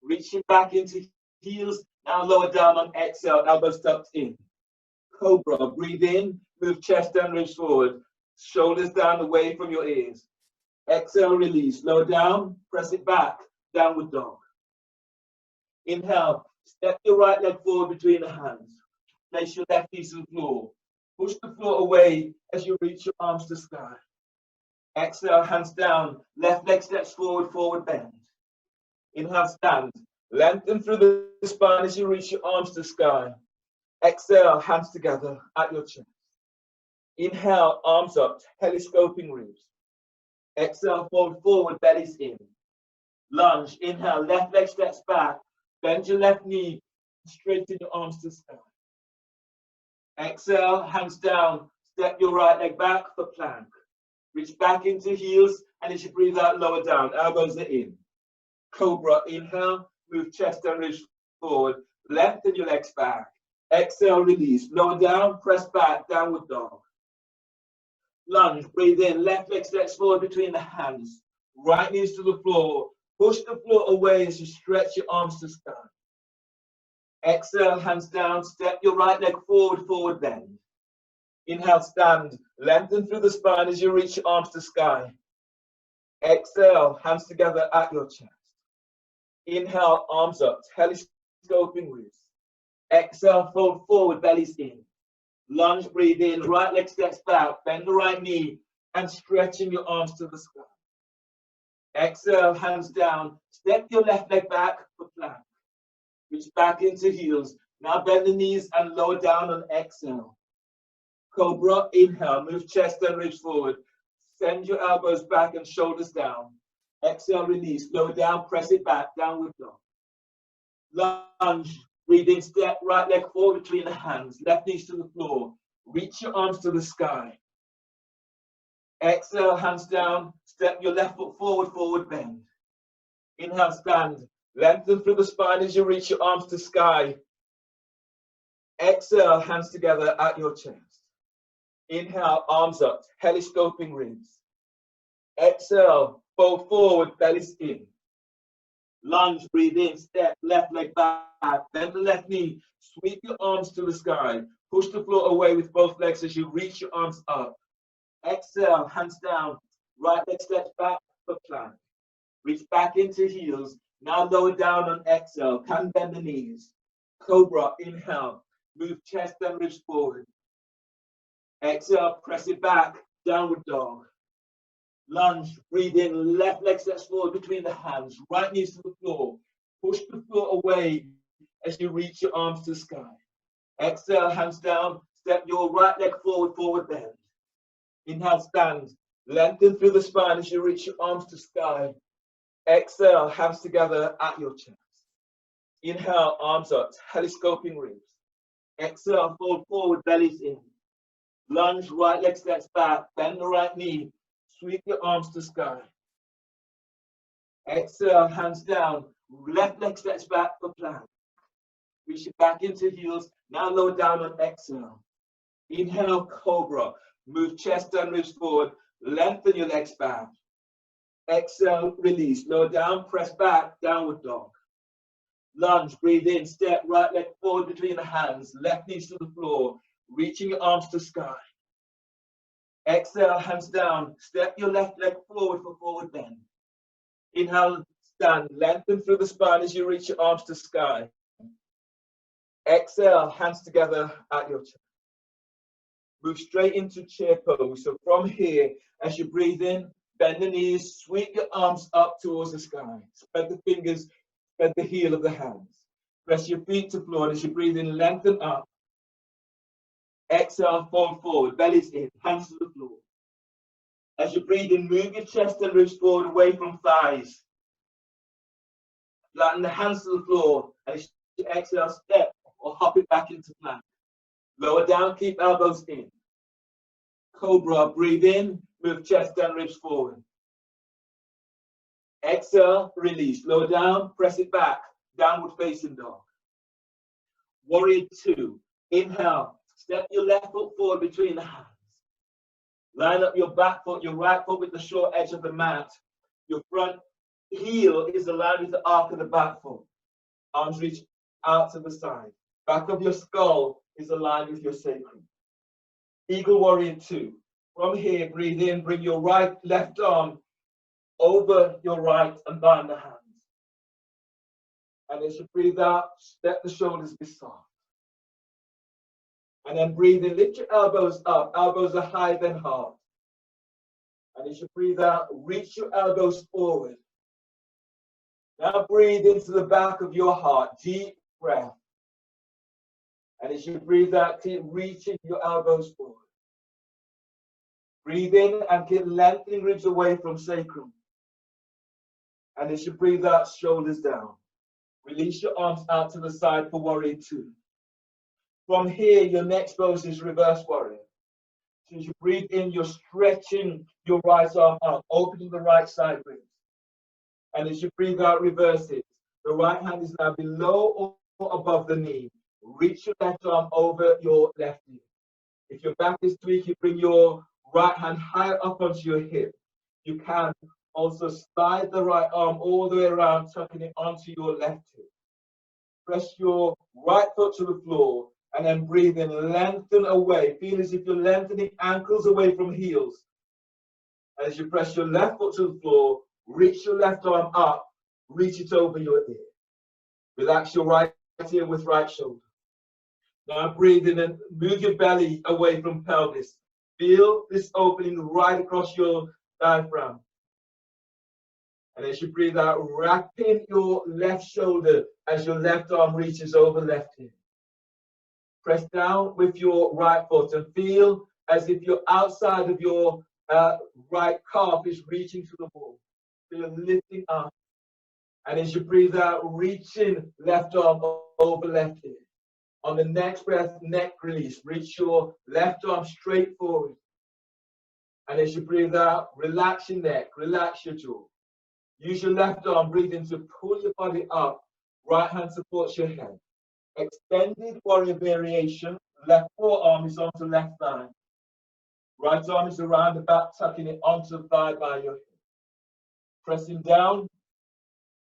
Reaching back into heels, now lower down on exhale, elbows tucked in. Cobra, breathe in, move chest and ribs forward, shoulders down away from your ears. Exhale, release, lower down, press it back, downward dog. Inhale, step your right leg forward between the hands. Place your left knee to the floor. Push the floor away as you reach your arms to sky. Exhale, hands down, left leg steps forward, forward bend. Inhale, stand, lengthen through the spine as you reach your arms to sky. Exhale, hands together at your chest. Inhale, arms up, telescoping ribs. Exhale, fold forward, bellies in. Lunge, inhale, left leg steps back, bend your left knee, straighten your arms to sky. Exhale, hands down, step your right leg back for plank. Reach back into heels, and as you breathe out, lower down, elbows are in. Cobra, inhale, move chest and ribs forward, lengthen your legs back. Exhale, release, lower down, press back, downward dog. Lunge, breathe in, left leg steps forward between the hands. Right knees to the floor, push the floor away as you stretch your arms to sky. Exhale, hands down, step your right leg forward, forward bend. Inhale, stand, lengthen through the spine as you reach your arms to sky. Exhale, hands together at your chest. Inhale, arms up, telescoping ribs. Exhale, fold forward, bellies in. Lunge, breathe in, right leg steps back, bend the right knee, and stretching your arms to the sky. Exhale, hands down, step your left leg back for plank. Reach back into heels. Now bend the knees and lower down on exhale. Cobra, inhale, move chest and ribs forward. Send your elbows back and shoulders down. Exhale, release, lower down, press it back, downward dog. Lunge, breathing, step, right leg forward between the hands, left knees to the floor. Reach your arms to the sky. Exhale, hands down, step your left foot forward, forward bend. Inhale, stand. Lengthen through the spine as you reach your arms to sky. Exhale, hands together at your chest. Inhale, arms up, telescoping ribs. Exhale, fold forward, bellies in. Lunge, breathe in, step, left leg back, bend the left knee, sweep your arms to the sky. Push the floor away with both legs as you reach your arms up. Exhale, hands down, right leg steps back for plank. Reach back into heels. Now lower down on exhale, can bend the knees. Cobra, inhale, move chest and ribs forward. Exhale, press it back, downward dog. Lunge, breathe in, left leg steps forward between the hands, right knees to the floor. Push the floor away as you reach your arms to the sky. Exhale, hands down, step your right leg forward, forward bend. Inhale, stand, lengthen through the spine as you reach your arms to sky. Exhale, hands together at your chest. Inhale, arms up, telescoping ribs. Exhale, fold forward, bellies in. Lunge, right leg steps back, bend the right knee, sweep your arms to sky. Exhale, hands down, left leg steps back for plank. Reach it back into heels, now lower down on exhale. Inhale, Cobra, move chest and ribs forward, lengthen your legs back. Exhale, release, lower down, press back, downward dog. Lunge, breathe in, step, right leg forward between the hands, left knees to the floor, reaching your arms to sky. Exhale, hands down, step your left leg forward for forward bend. Inhale, stand, lengthen through the spine as you reach your arms to sky. Exhale, hands together at your chest. Move straight into chair pose. So from here, as you breathe in, bend the knees, sweep your arms up towards the sky. Spread the fingers Spread the heel of the hands. Press your feet to floor, and as you breathe in, lengthen up. Exhale, fold forward, belly's in, hands to the floor. As you breathe in, move your chest and ribs forward away from thighs. Flatten the hands to the floor, and as you exhale, step or hop it back into plank. Lower down, keep elbows in. Cobra, breathe in, move chest and ribs forward. Exhale, release. Lower down, press it back. Downward facing dog. Warrior 2. Inhale, step your left foot forward between the hands. Line up your back foot, your right foot with the short edge of the mat. Your front heel is aligned with the arc of the back foot. Arms reach out to the side. Back of your skull is aligned with your sacrum. Eagle Warrior 2. From here, breathe in, bring your left arm over your right and bind the hands. And as you breathe out, let the shoulders be soft. And then breathe in, lift your elbows up. Elbows are higher than heart. And as you breathe out, reach your elbows forward. Now breathe into the back of your heart. Deep breath. And as you breathe out, keep reaching your elbows forward. Breathe in and keep lengthening ribs away from sacrum. And as you breathe out, shoulders down. Release your arms out to the side for Warrior 2. From here, your next pose is Reverse Warrior. So as you breathe in, you're stretching your right arm out, opening the right side ribs. And as you breathe out, reverse it. The right hand is now below or above the knee. Reach your left arm over your left knee. If your back is weak, you bring your right hand higher up onto your hip. You can also slide the right arm all the way around, tucking it onto your left hip. Press your right foot to the floor and then breathe in, lengthen away. Feel as if you're lengthening ankles away from heels. As you press your left foot to the floor, reach your left arm up, reach it over your ear. Relax your right ear with right shoulder. Now breathe in and move your belly away from pelvis. Feel this opening right across your diaphragm. And as you breathe out, wrapping your left shoulder as your left arm reaches over left hip. Press down with your right foot and feel as if your outside of your right calf is reaching to the wall. Feel lifting up. And as you breathe out, reaching left arm over left hip. On the next breath, neck release. Reach your left arm straight forward. And as you breathe out, relax your neck, relax your jaw. Use your left arm, breathe in to pull your body up. Right hand supports your head. Extended warrior variation. Left forearm is onto left thigh. Right arm is around the back, tucking it onto the thigh by your hip. Pressing down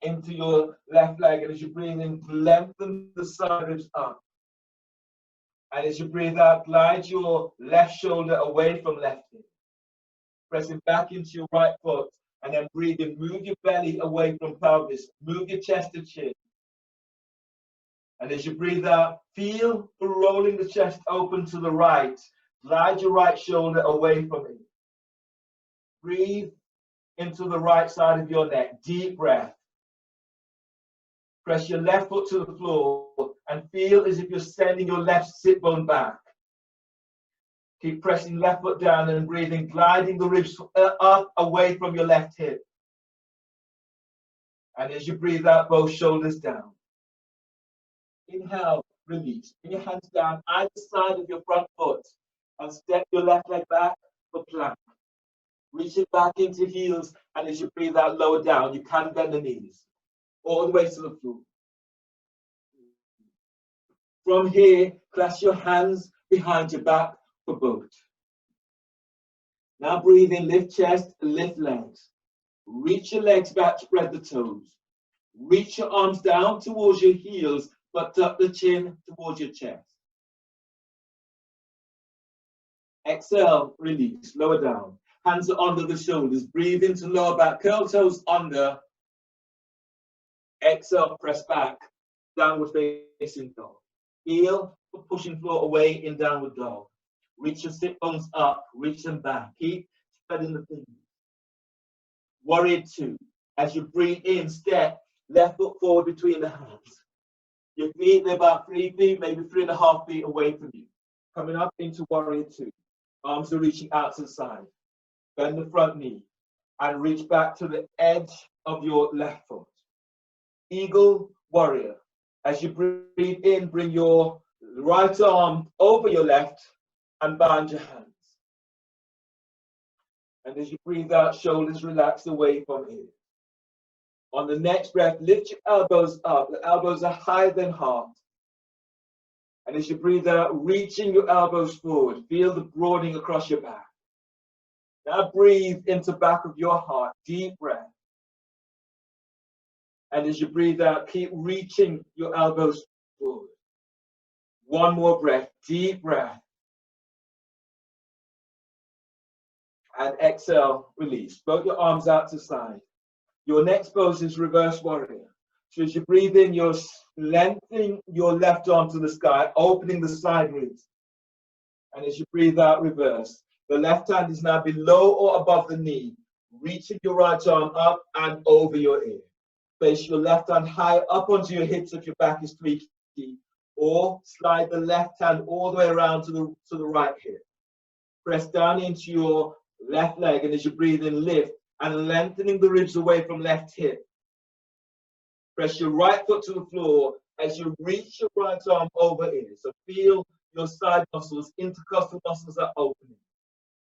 into your left leg. And as you breathe in, lengthen the side ribs up. And as you breathe out, glide your left shoulder away from left hip. Pressing back into your right foot. And then breathe in, move your belly away from pelvis. Move your chest to chin. And as you breathe out, feel for rolling the chest open to the right. Glide your right shoulder away from it. Breathe into the right side of your neck. Deep breath. Press your left foot to the floor and feel as if you're sending your left sit bone back. Keep pressing left foot down and breathing, gliding the ribs up away from your left hip. And as you breathe out, both shoulders down. Inhale, release. Bring your hands down either side of your front foot and step your left leg back for plank. Reach it back into heels, and as you breathe out, lower down. You can bend the knees all the way to the floor. From here, clasp your hands behind your back for boat. Now breathe in, lift chest, lift legs. Reach your legs back, spread the toes. Reach your arms down towards your heels, but tuck the chin towards your chest. Exhale, release, lower down. Hands are under the shoulders. Breathe into lower back, curl toes under. Exhale, press back, downward facing dog. Heel for pushing floor away in downward dog. Reach your sit bones up, reach them back. Keep spreading the fingers. Warrior 2. As you breathe in, step left foot forward between the hands. Your feet, they're about 3 feet, maybe 3.5 feet away from you. Coming up into warrior two. Arms are reaching out to the side. Bend the front knee and reach back to the edge of your left foot. Eagle warrior. As you breathe in, bring your right arm over your left and bind your hands. And as you breathe out, shoulders relax away from here. On the next breath, lift your elbows up. The elbows are higher than heart. And as you breathe out, reaching your elbows forward, feel the broadening across your back. Now breathe into back of your heart, deep breath. And as you breathe out, keep reaching your elbows forward. One more breath, deep breath. And exhale, release. Both your arms out to side. Your next pose is reverse warrior. So as you breathe in, you're lengthening your left arm to the sky, opening the side ribs. And as you breathe out, reverse. The left hand is now below or above the knee, reaching your right arm up and over your ear. Place your left hand high up onto your hips if your back is squeaky, or slide the left hand all the way around to the right hip. Press down into your left leg, and as you breathe in, lift and lengthening the ribs away from left hip. Press your right foot to the floor as you reach your right arm over ear. So feel your side muscles, intercostal muscles are opening.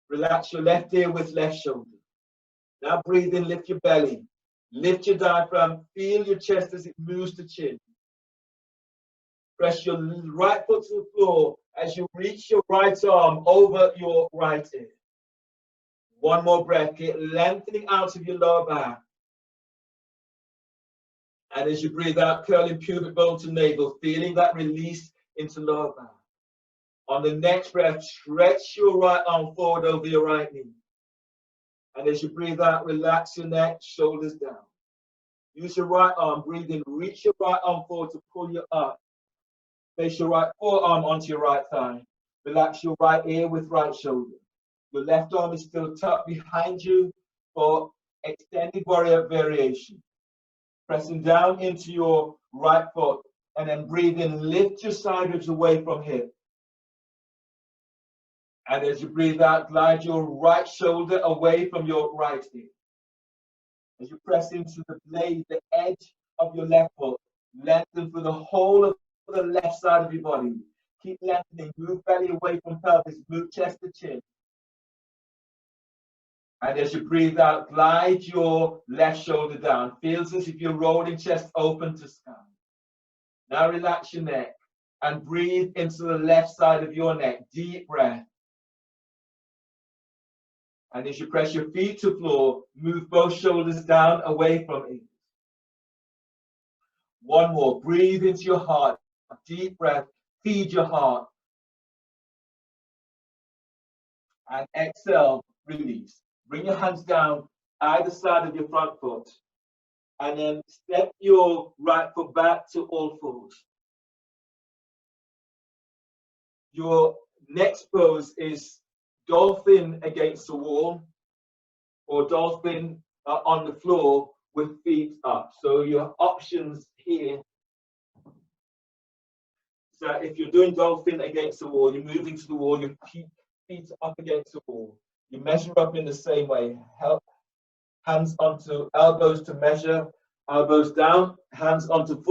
Relax your left ear with left shoulder. Now breathe in, lift your belly. Lift your diaphragm, feel your chest as it moves to chin. Press your right foot to the floor as you reach your right arm over your right ear. One more breath, get lengthening out of your lower back. And as you breathe out, curling pubic bone to navel, feeling that release into lower back. On the next breath, stretch your right arm forward over your right knee. And as you breathe out, relax your neck, shoulders down. Use your right arm, breathe in, reach your right arm forward to pull you up. Place your right forearm onto your right thigh. Relax your right ear with right shoulder. Your left arm is still tucked behind you for extended warrior variation. Pressing down into your right foot and then breathe in, lift your side ribs away from hip. And as you breathe out, glide your right shoulder away from your right ear. As you press into the blade, the edge of your left foot, lengthen through the whole of the left side of your body. Keep lengthening, move belly away from pelvis, move chest to chin. And as you breathe out, glide your left shoulder down. Feels as if you're rolling chest open to sky. Now relax your neck and breathe into the left side of your neck. Deep breath. And as you press your feet to floor, move both shoulders down away from it. One more. Breathe into your heart. Deep breath. Feed your heart. And exhale, release. Bring your hands down either side of your front foot. And then step your right foot back to all fours. Your next pose is dolphin against the wall, or dolphin on the floor with feet up. So your options here. So if you're doing dolphin against the wall, you're moving to the wall, your feet up against the wall. You measure up in the same way. Hands onto elbows to measure, elbows down, hands onto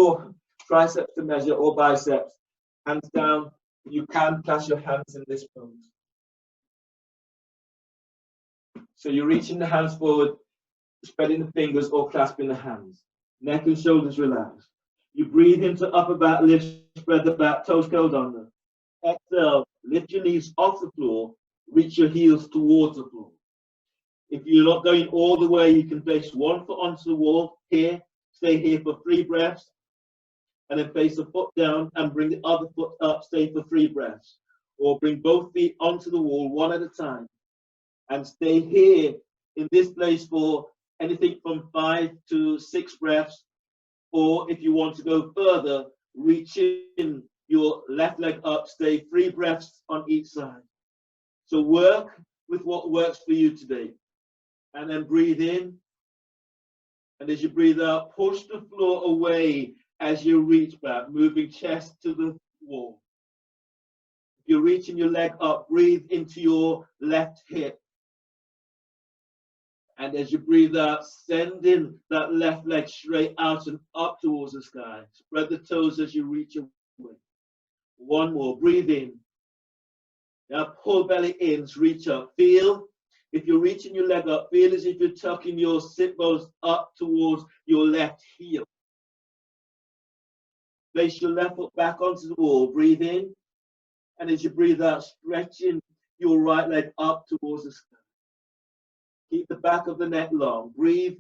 triceps to measure, or biceps. Hands down. You can clasp your hands in this pose. So you're reaching the hands forward, spreading the fingers or clasping the hands. Neck and shoulders relaxed. You breathe into upper back, lift, spread the back, toes curled under. Exhale, lift your knees off the floor, reach your heels towards the floor. If you're not going all the way, you can place one foot onto the wall here, stay here for 3 breaths, and then place the foot down and bring the other foot up, stay for 3 breaths. Or bring both feet onto the wall one at a time and stay here in this place for anything from 5 to 6 breaths. Or if you want to go further, reach in your left leg up, stay 3 breaths on each side. So work with what works for you today. And then breathe in And as you breathe out, push the floor away as you reach back, moving chest to the wall. If you're reaching your leg up, breathe into your left hip. And as you breathe out, sending that left leg straight out and up towards the sky. Spread the toes as you reach away. One more, breathe in. Now pull belly in, reach up. Feel, if you're reaching your leg up, feel as if you're tucking your sit bones up towards your left heel. Place your left foot back onto the wall, breathe in. And as you breathe out, stretching your right leg up towards the sky. Keep the back of the neck long. Breathe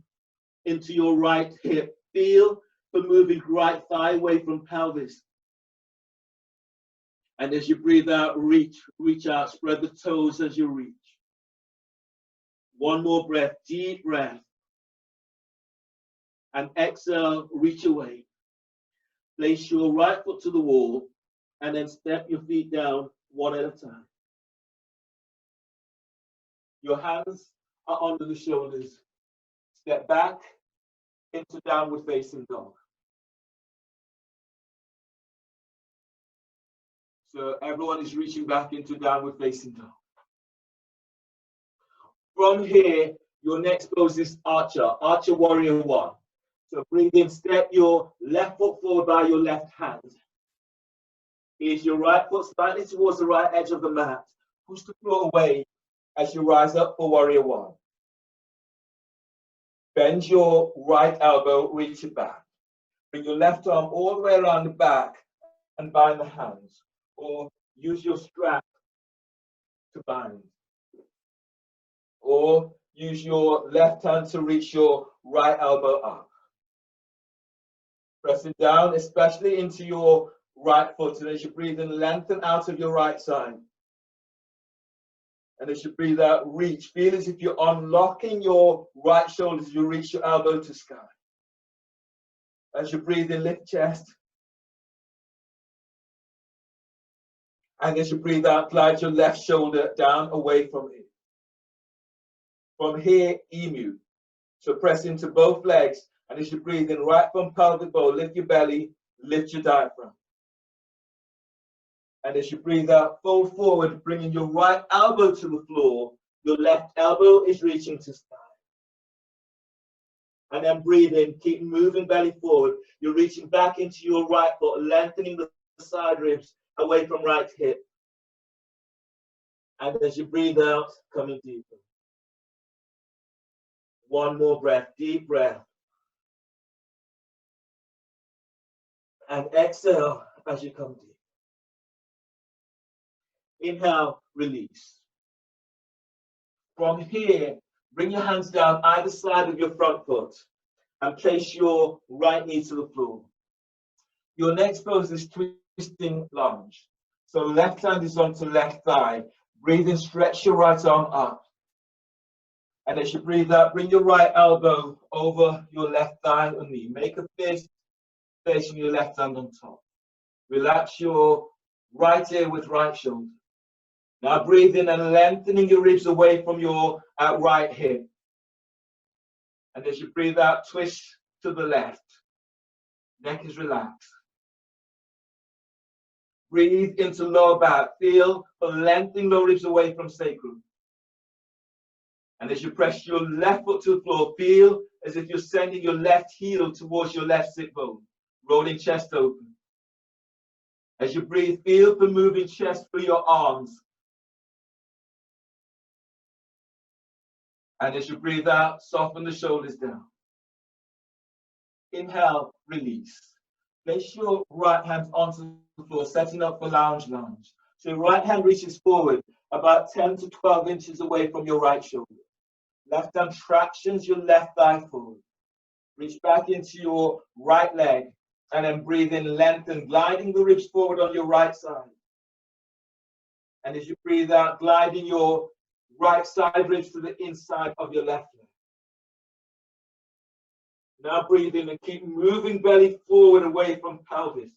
into your right hip. Feel for moving right thigh away from pelvis. And as you breathe out, reach out, spread the toes as you reach. One more breath, deep breath. And exhale, reach away. Place your right foot to the wall and then step your feet down one at a time. Your hands are under the shoulders. Step back into downward facing dog. So everyone is reaching back into downward facing dog. From here, your next pose is Archer Warrior 1. So breathe in, step your left foot forward by your left hand. Is your right foot slightly towards the right edge of the mat. Push the floor away as you rise up for Warrior 1. Bend your right elbow, reach it back. Bring your left arm all the way around the back and bind the hands. Or use your strap to bind. Or use your left hand to reach your right elbow up. Pressing down, especially into your right foot. And as you breathe in, lengthen out of your right side. And as you breathe out, reach. Feel as if you're unlocking your right shoulder as you reach your elbow to sky. As you breathe in, lift chest. And as you breathe out, glide your left shoulder down away from it. From here, emu. So press into both legs. And as you breathe in, right from pelvic bowl, lift your belly, lift your diaphragm. And as you breathe out, fold forward, bringing your right elbow to the floor. Your left elbow is reaching to sky. And then breathe in, keep moving belly forward. You're reaching back into your right foot, lengthening the side ribs away from right hip. And as you breathe out, coming deeper. One more breath, deep breath. And exhale as you come deep. Inhale, release. From here, bring your hands down either side of your front foot and place your right knee to the floor. Your next pose is twisting lunge. So left hand is onto left thigh. Breathe in, stretch your right arm up. And as you breathe out, bring your right elbow over your left thigh or knee. Make a fist facing your left hand on top. Relax your right ear with right shoulder. Now breathe in and lengthening your ribs away from your right hip. And as you breathe out, twist to the left. Neck is relaxed. Breathe into lower back. Feel for lengthening lower ribs away from sacrum. And as you press your left foot to the floor, feel as if you're sending your left heel towards your left sit bone, rolling chest open. As you breathe, feel for moving chest through your arms. And as you breathe out, soften the shoulders down. Inhale, release. Place your right hand onto the floor, setting up for lounge lunge. So your right hand reaches forward about 10 to 12 inches away from your right shoulder. Left hand tractions your left thigh forward. Reach back into your right leg and then breathe in, lengthen, gliding the ribs forward on your right side. And as you breathe out, gliding your right side ribs to the inside of your left leg. Now breathe in and keep moving belly forward away from pelvis.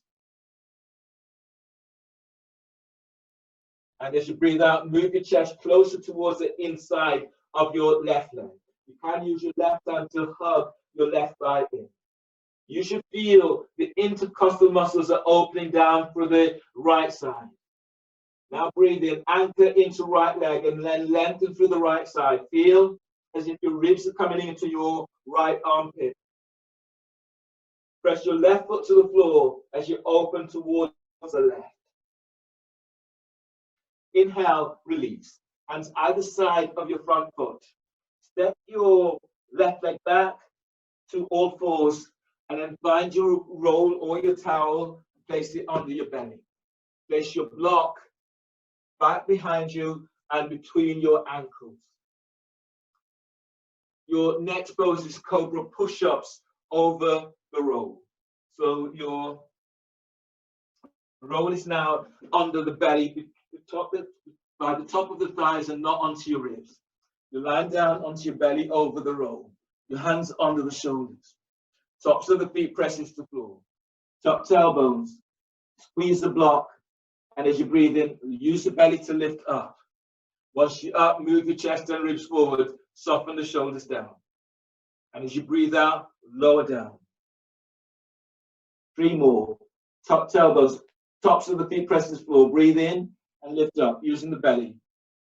And as you breathe out, move your chest closer towards the inside of your left leg. You can use your left hand to hug your left thigh in. You should feel the intercostal muscles are opening down for the right side. Now breathe in, anchor into right leg and then lengthen through the right side. Feel as if your ribs are coming into your right armpit. Press your left foot to the floor as you open towards the left. Inhale, release. Hands either side of your front foot. Step your left leg back to all fours and then find your roll or your towel, place it under your belly. Place your block back behind you and between your ankles. Your next pose is Cobra Push-Ups over the roll. So your roll is now under the belly, by the top of the thighs and not onto your ribs. You lie down onto your belly over the roll. Your hands under the shoulders. Tops of the feet press into the floor. Top tailbones. Squeeze the block. And as you breathe in, use the belly to lift up. Once you're up, move your chest and ribs forward. Soften the shoulders down. And as you breathe out, lower down. 3 more. Top tailbones. Tops of the feet press to the floor. Breathe in and lift up using the belly.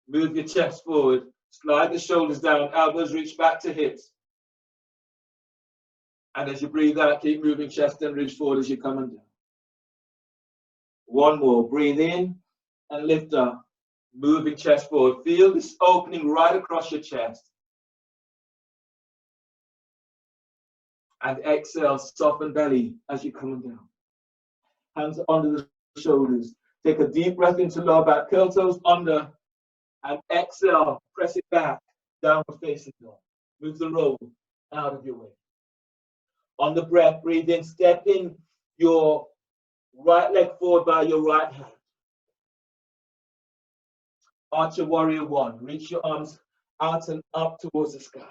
Move your chest forward. Slide the shoulders down. Elbows reach back to hips. And as you breathe out, keep moving chest and ribs forward as you're coming down. 1 more. Breathe in and lift up. Moving chest forward. Feel this opening right across your chest. And exhale, soften belly as you're coming down. Hands under the shoulders. Take a deep breath into lower back, curl toes under, and exhale, press it back, downward facing dog. Move the roll out of your way. On the breath, breathe in, step in your right leg forward by your right hand. Archer Warrior 1. Reach your arms out and up towards the sky.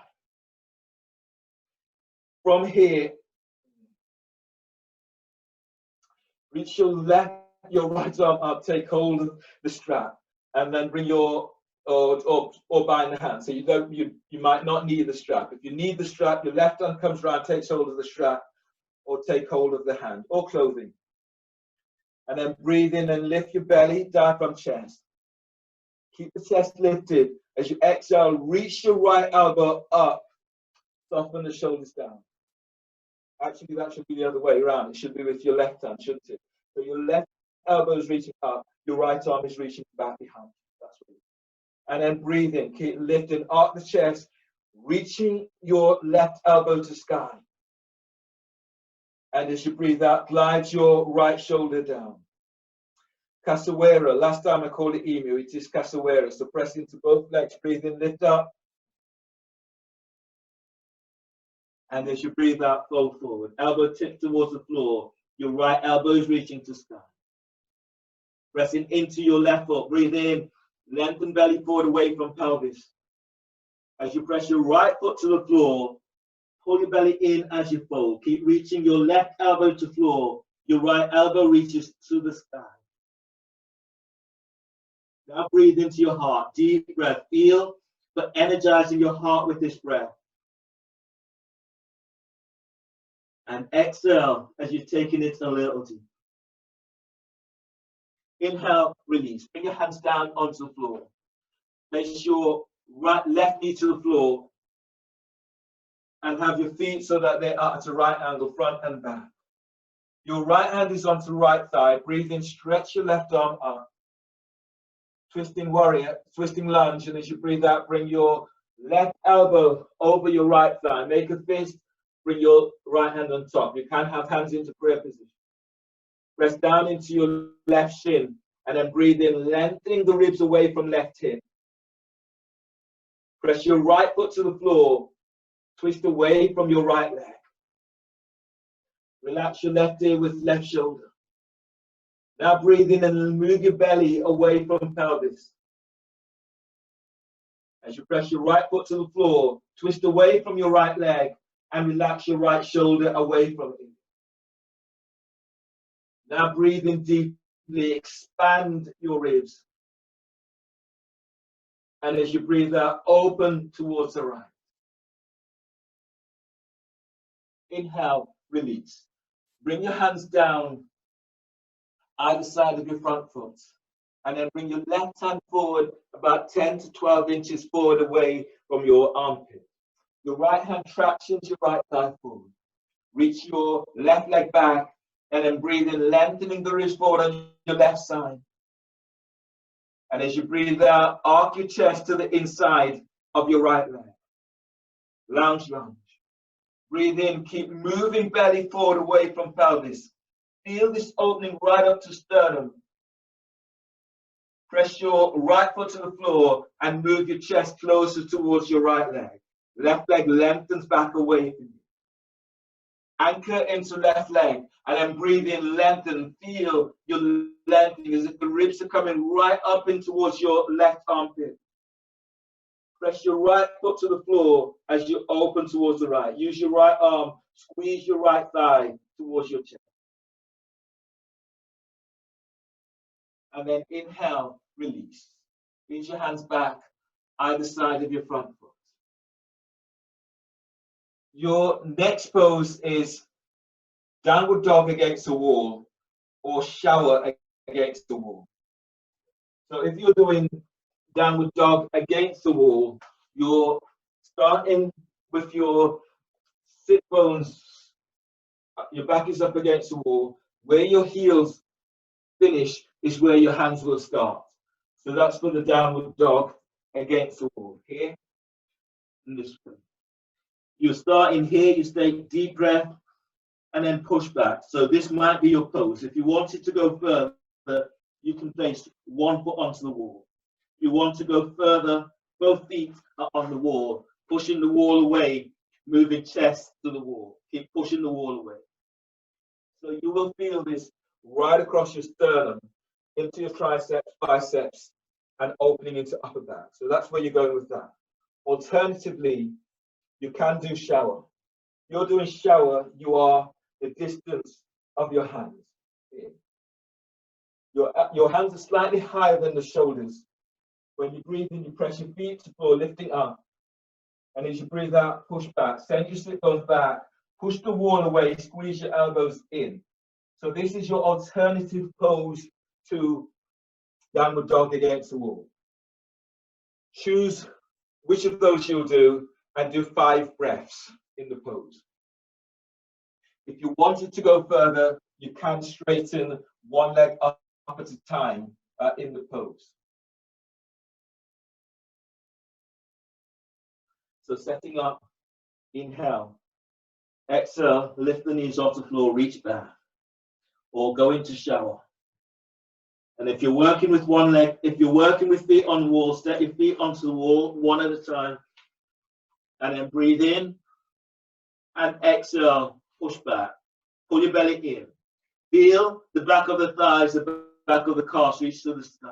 From here, reach your right arm up, take hold of the strap, and then bring your or bind the hand. So you might not need the strap. If you need the strap, your left arm comes around, takes hold of the strap, or take hold of the hand or clothing. And then breathe in and lift your belly, diaphragm, chest. Keep the chest lifted. As you exhale, reach your right elbow up. Soften the shoulders down. Actually, that should be the other way around. It should be with your left hand, shouldn't it? So your left elbow is reaching up. Your right arm is reaching back behind. That's what it is. And then breathe in. Keep lifting. Arc the chest. Reaching your left elbow to sky. And as you breathe out, glide your right shoulder down. Capoeira. Last time I called it emu. It is capoeira. So press into both legs. Breathe in, lift up. And as you breathe out, fold forward. Elbow tipped towards the floor. Your right elbow is reaching to sky. Pressing into your left foot. Breathe in. Lengthen belly forward away from pelvis. As you press your right foot to the floor, pull your belly in as you fold. Keep reaching your left elbow to floor. Your right elbow reaches to the sky. Now breathe into your heart. Deep breath. Feel but energizing your heart with this breath. And exhale as you've taken it a little deep. Inhale, release. Bring your hands down onto the floor. Place your left knee to the floor and have your feet so that they are at a right angle, front and back. Your right hand is onto the right thigh. Breathe in, stretch your left arm up. Twisting warrior, twisting lunge, and as you breathe out, bring your left elbow over your right thigh. Make a fist. Bring your right hand on top. You can have hands into prayer position. Press down into your left shin and then breathe in, lengthening the ribs away from left hip. Press your right foot to the floor. Twist away from your right leg. Relax your left ear with left shoulder. Now breathe in and move your belly away from pelvis. As you press your right foot to the floor, twist away from your right leg and relax your right shoulder away from it. Now breathe in deeply, expand your ribs. And as you breathe out, open towards the right. Inhale, release. Bring your hands down either side of your front foot. And then bring your left hand forward about 10 to 12 inches forward away from your armpit. Your right hand tractions your right thigh forward. Reach your left leg back and then breathe in, lengthening the ribs forward on your left side. And as you breathe out, arc your chest to the inside of your right leg. Lounge lunge. Breathe in, keep moving belly forward away from pelvis. Feel this opening right up to sternum. Press your right foot to the floor and move your chest closer towards your right leg. Left leg lengthens back away from you. Anchor into left leg and then breathe in, lengthen. Feel your lengthening as if the ribs are coming right up in towards your left armpit. Press your right foot to the floor as you open towards the right. Use your right arm, squeeze your right thigh towards your chest. And then inhale, release. Reach your hands back either side of your front foot. Your next pose is downward dog against the wall or shower against the wall. So if you're doing downward dog against the wall, you're starting with your sit bones, your back is up against the wall. Where your heels finish is where your hands will start. So that's for the downward dog against the wall. Here and this way. You start in here, you take deep breath and then push back. So this might be your pose. If you want it to go further, you can place one foot onto the wall. If you want to go further, both feet are on the wall, pushing the wall away, moving chest to the wall. Keep pushing the wall away. So you will feel this right across your sternum, into your triceps, biceps, and opening into upper back. So that's where you're going with that. Alternatively, you can do shower. You're doing shower, you are the distance of your hands. Your hands are slightly higher than the shoulders. When you breathe in, you press your feet to the floor, lifting up. And as you breathe out, push back. Send your sit bones back. Push the wall away, squeeze your elbows in. So this is your alternative pose to downward dog against the wall. Choose which of those you'll do and do 5 breaths in the pose. If you wanted to go further, you can straighten one leg up at a time in the pose. So setting up, inhale, exhale, lift the knees off the floor, reach back, or go into shower. And if you're working with one leg, if you're working with feet on the wall, step your feet onto the wall one at a time, and then breathe in, and exhale, push back, pull your belly in. Feel the back of the thighs, the back of the calves reach to the sky.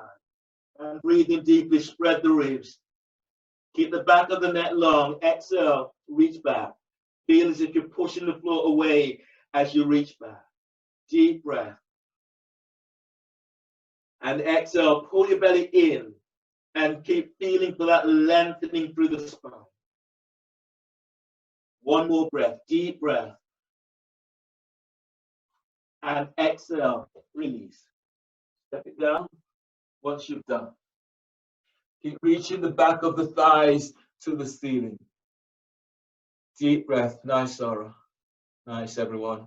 And breathe in deeply, spread the ribs. Keep the back of the neck long. Exhale, reach back. Feel as if you're pushing the floor away as you reach back. Deep breath. And exhale, pull your belly in and keep feeling for that lengthening through the spine. One more breath, deep breath. And exhale, release. Step it down once you've done. Keep reaching the back of the thighs to the ceiling. Deep breath. Nice, Sarah. Nice, everyone.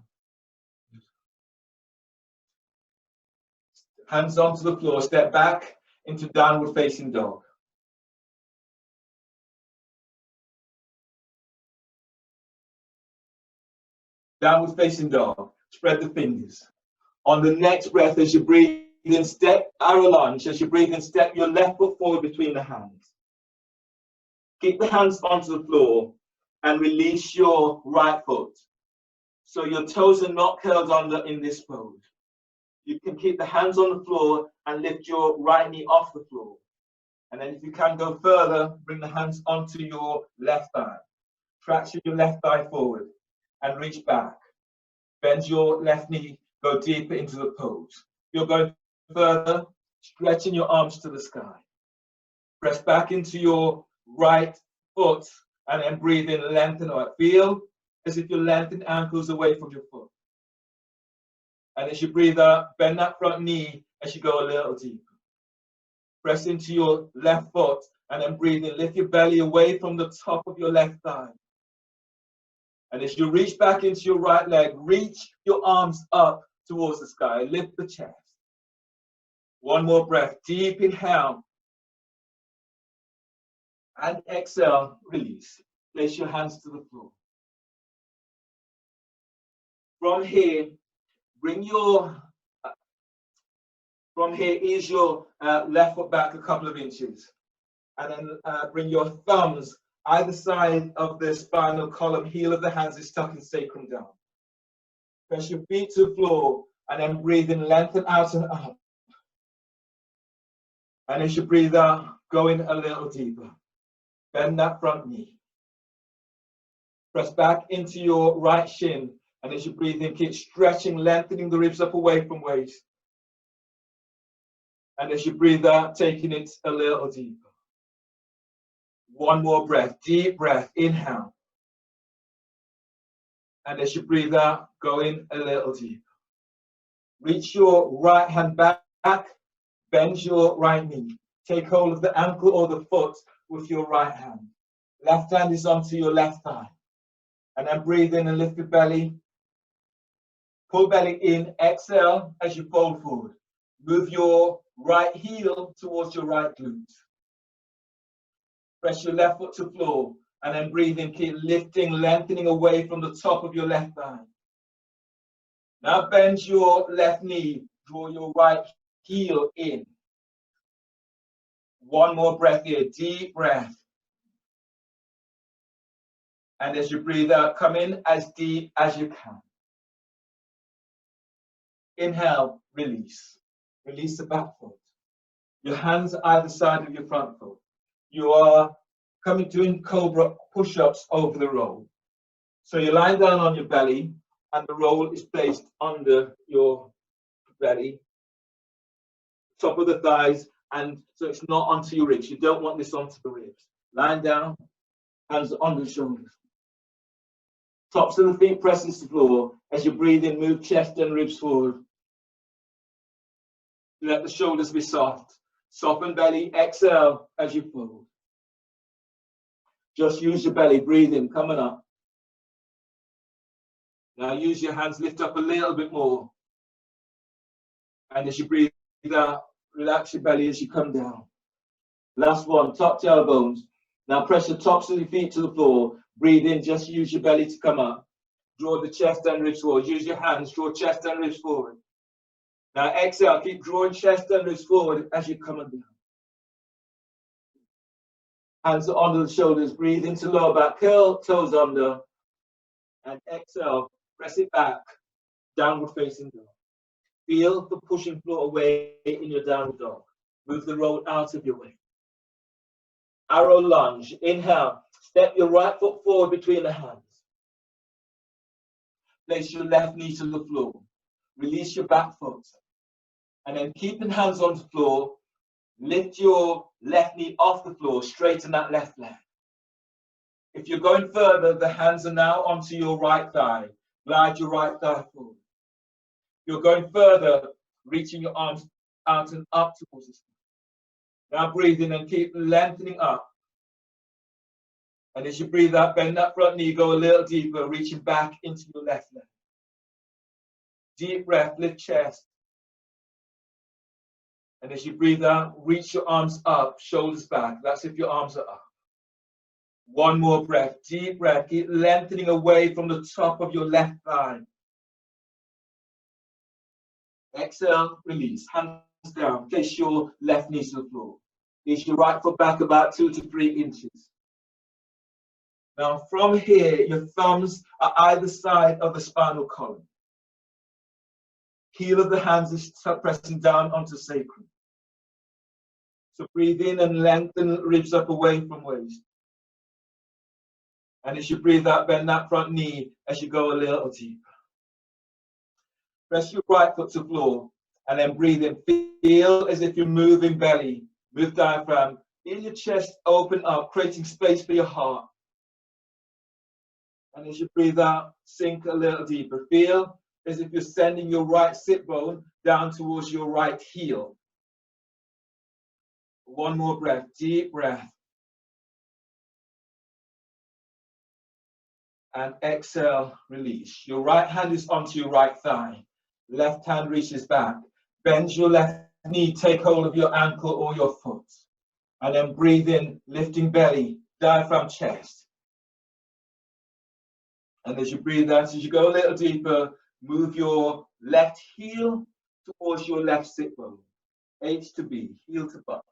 Hands onto the floor. Step back into downward facing dog. Downward facing dog. Spread the fingers. On the next breath, as you breathe in, step arrow lunge. As you breathe in, step your left foot forward between the hands. Keep the hands onto the floor and release your right foot. So your toes are not curled under in this pose. You can keep the hands on the floor and lift your right knee off the floor. And then if you can go further, bring the hands onto your left thigh. Traction your left thigh forward and reach back. Bend your left knee, go deeper into the pose. You're going further, stretching your arms to the sky. Press back into your right foot and then breathe in, lengthen out. Feel as if you lengthen ankles away from your foot. And as you breathe out, bend that front knee as you go a little deeper. Press into your left foot and then breathe in. Lift your belly away from the top of your left thigh. And as you reach back into your right leg, reach your arms up towards the sky. Lift the chest. One more breath. Deep inhale. And exhale, release. Place your hands to the floor. From here, ease your left foot back a couple of inches. And then bring your thumbs either side of the spinal column. Heel of the hands is tucking sacrum down. Press your feet to the floor and then breathe in, lengthen out and up. And as you breathe out, go in a little deeper. Bend that front knee. Press back into your right shin. And as you breathe in, keep stretching, lengthening the ribs up away from waist. And as you breathe out, taking it a little deeper. One more breath, deep breath, inhale. And as you breathe out, go in a little deeper. Reach your right hand back, bend your right knee. Take hold of the ankle or the foot with your right hand. Left hand is onto your left thigh. And then breathe in and lift your belly. Pull belly in, exhale as you fold forward. Move your right heel towards your right glute. Press your left foot to the floor and then breathe in, keep lifting, lengthening away from the top of your left thigh. Now bend your left knee, draw your right heel in. One more breath here, deep breath. And as you breathe out, come in as deep as you can. Inhale, release. Release the back foot. Your hands either side of your front foot. You are doing Cobra Push-Ups over the roll. So you're lying down on your belly and the roll is placed under your belly, top of the thighs, and so it's not onto your ribs. You don't want this onto the ribs. Lying down, hands on the shoulders. Tops of the feet press into the floor. As you breathe in, move chest and ribs forward. Let the shoulders be soft. Soften belly, exhale as you fold. Just use your belly, breathe in, coming up. Now use your hands, lift up a little bit more. And as you breathe out, relax your belly as you come down. Last one, top to elbows. Now press the tops of your feet to the floor. Breathe in, just use your belly to come up. Draw the chest and ribs forward. Use your hands, draw chest and ribs forward. Now exhale, keep drawing chest and ribs forward as you come down. Hands onto the shoulders, breathe into lower back, curl toes under. And exhale, press it back, downward facing dog. Feel the pushing floor away in your downward dog. Move the roll out of your way. Arrow lunge, inhale, step your right foot forward between the hands. Place your left knee to the floor. Release your back foot. And then keeping hands on the floor, lift your left knee off the floor, straighten that left leg. If you're going further, the hands are now onto your right thigh. Glide your right thigh forward. You're going further, reaching your arms out and up towards the sky. Now breathe in and keep lengthening up. And as you breathe out, bend that front knee, go a little deeper, reaching back into your left leg. Deep breath, lift chest. And as you breathe out, reach your arms up, shoulders back. That's if your arms are up. One more breath, deep breath. Keep lengthening away from the top of your left thigh. Exhale, release. Hands down. Place your left knee to the floor. Place your right foot back about 2 to 3 inches. Now from here, your thumbs are either side of the spinal column. Heel of the hands is pressing down onto sacrum. So breathe in and lengthen ribs up away from waist. And as you breathe out, bend that front knee as you go a little deeper. Press your right foot to the floor and then breathe in. Feel as if you're moving belly, move diaphragm. Feel your chest open up, creating space for your heart. And as you breathe out, sink a little deeper. Feel as if you're sending your right sit bone down towards your right heel. One more breath, deep breath. And exhale, release. Your right hand is onto your right thigh. Left hand reaches back. Bend your left knee, take hold of your ankle or your foot. And then breathe in, lifting belly, diaphragm, chest. And as you breathe out, as you go a little deeper, move your left heel towards your left sit bone. H to B, heel to butt.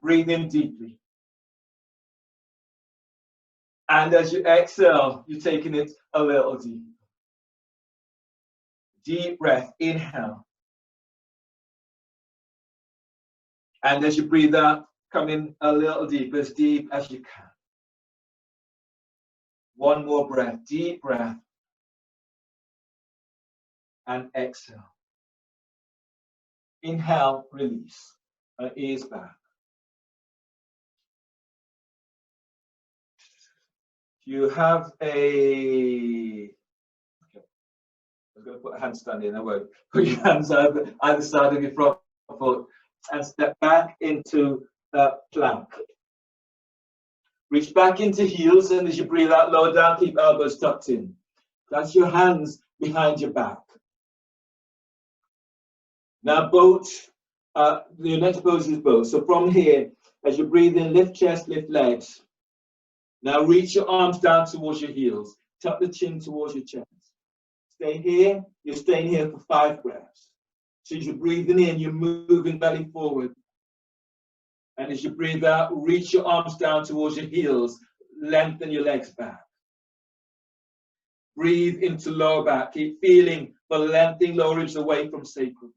Breathe in deeply. And as you exhale, you're taking it a little deeper. Deep breath, inhale. And as you breathe out, come in a little deeper, as deep as you can. One more breath, deep breath. And exhale. Inhale, release. And ears back. You have a... Okay. I was going to put a handstand in, I won't. Put your hands either side of your front foot and step back into plank. Reach back into heels, and as you breathe out, lower down, keep elbows tucked in. That's your hands behind your back. Now boat, your next pose is boat. So from here, as you breathe in, lift chest, lift legs. Now reach your arms down towards your heels. Tuck the chin towards your chest. Stay here. You're staying here for 5 breaths. So as you're breathing in, you're moving belly forward. And as you breathe out, reach your arms down towards your heels. Lengthen your legs back. Breathe into lower back. Keep feeling for lengthening lower ribs away from sacrum.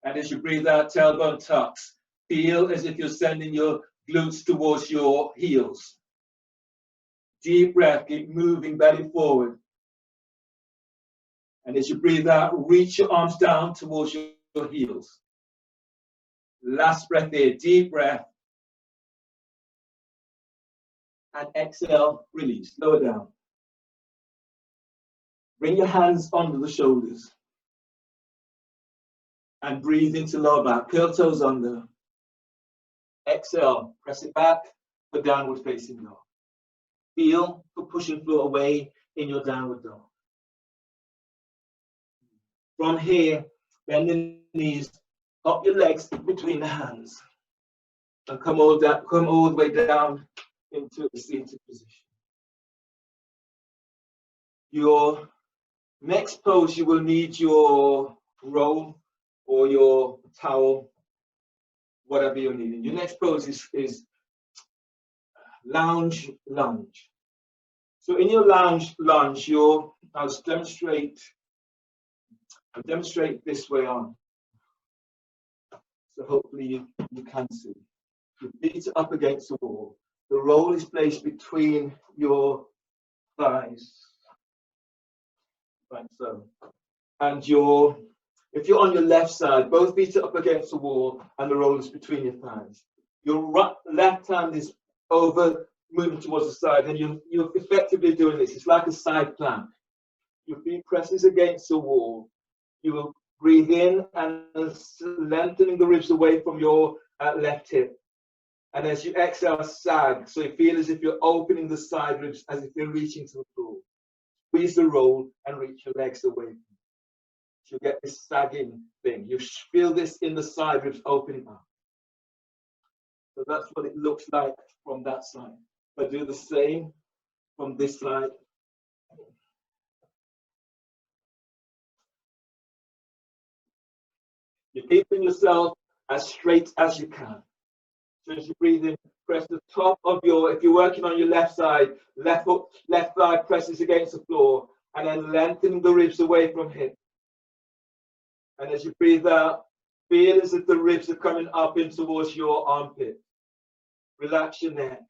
And as you breathe out, tailbone tucks. Feel as if you're sending your glutes towards your heels. Deep breath, keep moving belly forward. And as you breathe out, reach your arms down towards your heels. Last breath here, deep breath. And exhale, release, lower down. Bring your hands under the shoulders. And breathe into lower back, curl toes under. Exhale, press it back for downward facing dog. Feel for pushing floor away in your downward dog. From here, bend the knees, up your legs between the hands. And come all the way down into the seated position. Your next pose, you will need your roll or your towel, whatever you're needing. Your next pose is lounge lunge. So in your lounge lunge, I'll demonstrate this way on. So hopefully you can see. Your feet are up against the wall. The roll is placed between your thighs, like so. And if you're on your left side, both feet are up against the wall and the roll is between your thighs. Your left hand is over, moving towards the side, and you're effectively doing this. It's like a side plank. Your feet presses against the wall. You will breathe in and lengthening the ribs away from your left hip. And as you exhale, sag. So you feel as if you're opening the side ribs, as if you're reaching to the floor. Squeeze the roll and reach your legs away. You'll get this sagging thing. You feel this in the side ribs opening up. So that's what it looks like from that side. But do the same from this side. You're keeping yourself as straight as you can. So as you breathe in, press the top of if you're working on your left side, left foot, left thigh presses against the floor, and then lengthening the ribs away from hip. And as you breathe out, feel as if the ribs are coming up in towards your armpit. Relax your neck.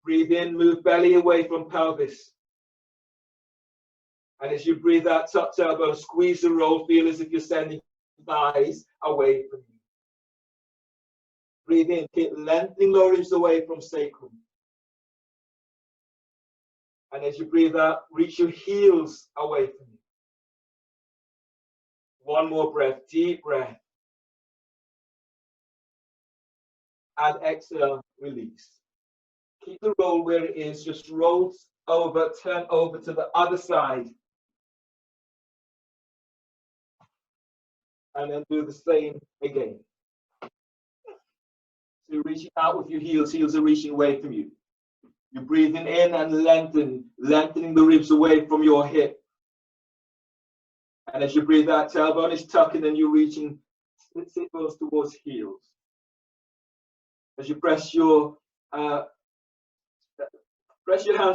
Breathe in, move belly away from pelvis. And as you breathe out, tuck elbow, squeeze the roll, feel as if you're sending thighs away from you. Breathe in, keep lengthening lower ribs away from sacrum. And as you breathe out, reach your heels away from you. One more breath, deep breath. And exhale, release. Keep the roll where it is. Just roll over, turn over to the other side. And then do the same again. So you're reaching out with your heels. Heels are reaching away from you. You're breathing in and lengthening the ribs away from your hip. And as you breathe out, tailbone is tucking and you're reaching sit bones towards heels. As you press your hands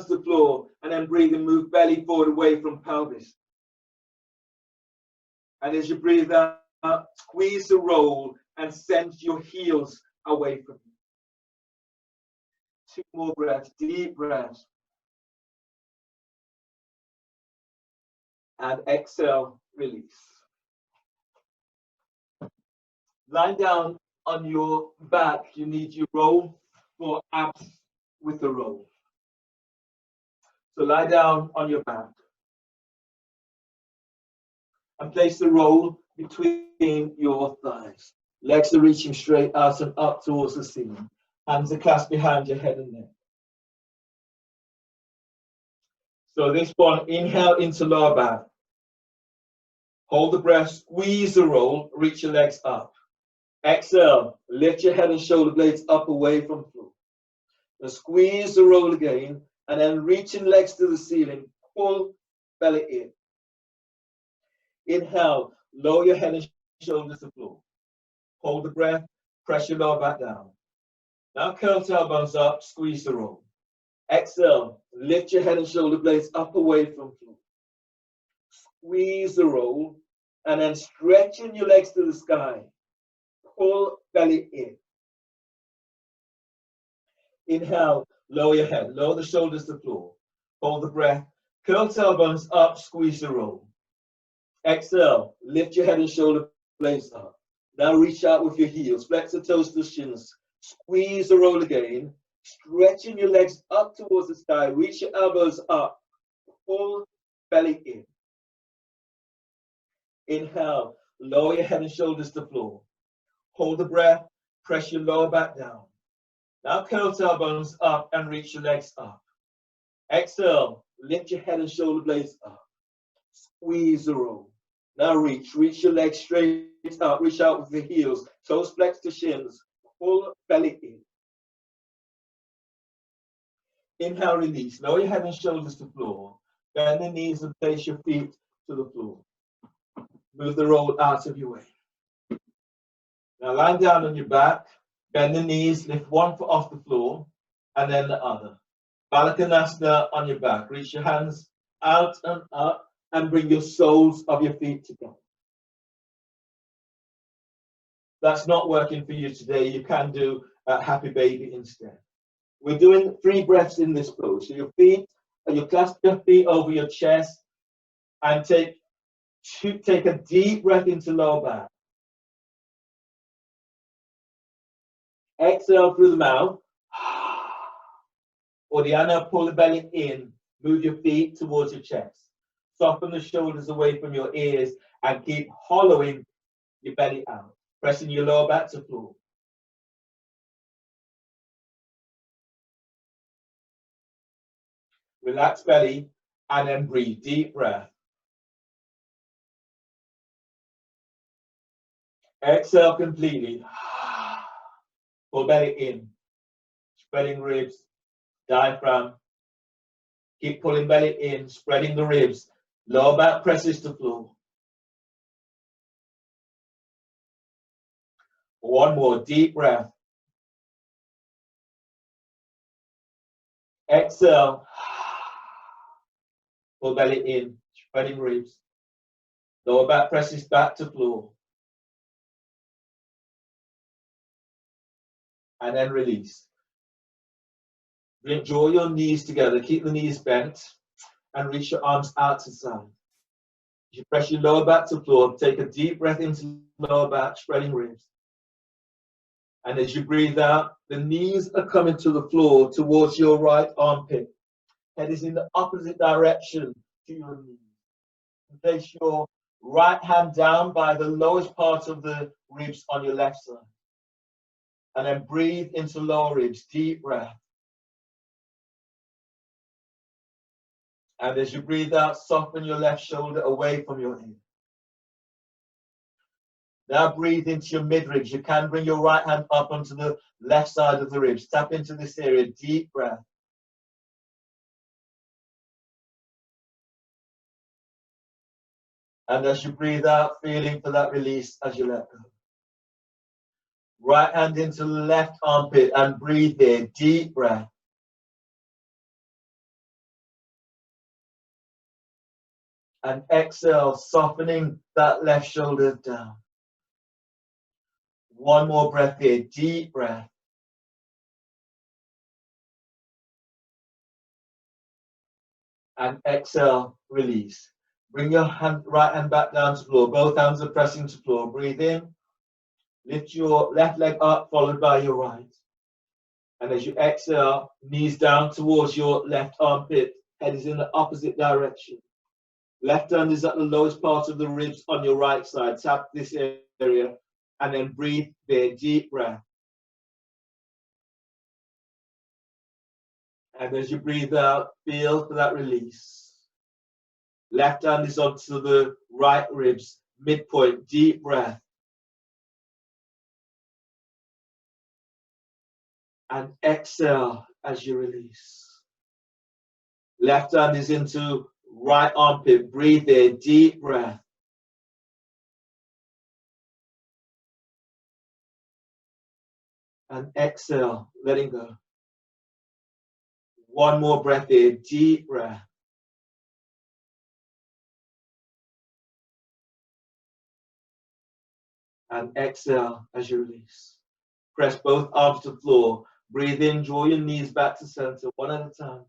to the floor and then breathe and move belly forward away from pelvis. And as you breathe out, squeeze the roll and send your heels away from you. 2 more breaths, deep breaths. And exhale, release. Lying down on your back, you need your roll for abs with the roll. So lie down on your back. And place the roll between your thighs. Legs are reaching straight out and up towards the ceiling. Hands are clasped behind your head and neck. So this one, inhale into lower back. Hold the breath, squeeze the roll, reach your legs up. Exhale, lift your head and shoulder blades up away from the floor. Now squeeze the roll again, and then reaching legs to the ceiling, pull belly in. Inhale, lower your head and shoulders to the floor. Hold the breath, press your lower back down. Now curl tailbones up, squeeze the roll. Exhale, lift your head and shoulder blades up away from the floor. Squeeze the roll, and then stretching your legs to the sky. Pull belly in. Inhale, lower your head, lower the shoulders to the floor. Hold the breath, curl tailbones up, squeeze the roll. Exhale, lift your head and shoulder blades up. Now reach out with your heels, flex the toes to the shins. Squeeze the roll again, stretching your legs up towards the sky. Reach your elbows up, pull belly in. Inhale, lower your head and shoulders to the floor. Hold the breath, press your lower back down. Now curl tailbones up and reach your legs up. Exhale, lift your head and shoulder blades up. Squeeze the roll. Now reach your legs straight up, reach out with the heels, toes flex to shins, pull belly in. Inhale, release, lower your head and shoulders to the floor. Bend the knees and place your feet to the floor. Move the roll out of your way. Now lying down on your back, bend the knees, lift one foot off the floor, and then the other. Balankonasana on your back. Reach your hands out and up, and bring your soles of your feet together. That's not working for you today. You can do a happy baby instead. We're doing 3 breaths in this pose. So you clasp your feet over your chest and take a deep breath into lower back. Exhale through the mouth. Uddiyana, pull the belly in. Move your feet towards your chest. Soften the shoulders away from your ears and keep hollowing your belly out. Pressing your lower back to the floor. Relax belly and then breathe. Deep breath. Exhale completely. Pull belly in. Spreading ribs. Diaphragm. Keep pulling belly in. Spreading the ribs. Lower back presses to floor. One more deep breath. Exhale. Pull belly in. Spreading ribs. Lower back presses back to floor. And then release. Draw your knees together. Keep the knees bent. And reach your arms out to the side. You press your lower back to the floor. Take a deep breath into lower back, spreading ribs. And as you breathe out, the knees are coming to the floor towards your right armpit. Head is in the opposite direction to your knees. Place your right hand down by the lowest part of the ribs on your left side. And then breathe into lower ribs, deep breath. And as you breathe out, soften your left shoulder away from your ear. Now breathe into your mid-ribs. You can bring your right hand up onto the left side of the ribs. Tap into this area, deep breath. And as you breathe out, feeling for that release as you let go. Right hand into the left armpit and breathe there, deep breath. And exhale, softening that left shoulder down. One more breath here, deep breath. And exhale, release. Bring your right hand back down to the floor. Both hands are pressing to the floor. Breathe in. Lift your left leg up, followed by your right. And as you exhale, knees down towards your left armpit. Head is in the opposite direction. Left hand is at the lowest part of the ribs on your right side. Tap this area and then breathe there, deep breath. And as you breathe out, feel for that release. Left hand is onto the right ribs, midpoint, deep breath. And exhale as you release. Left hand is into right armpit, breathe there, deep breath. And exhale, letting go. One more breath here, deep breath. And exhale as you release. Press both arms to the floor. Breathe in, draw your knees back to center, one at a time.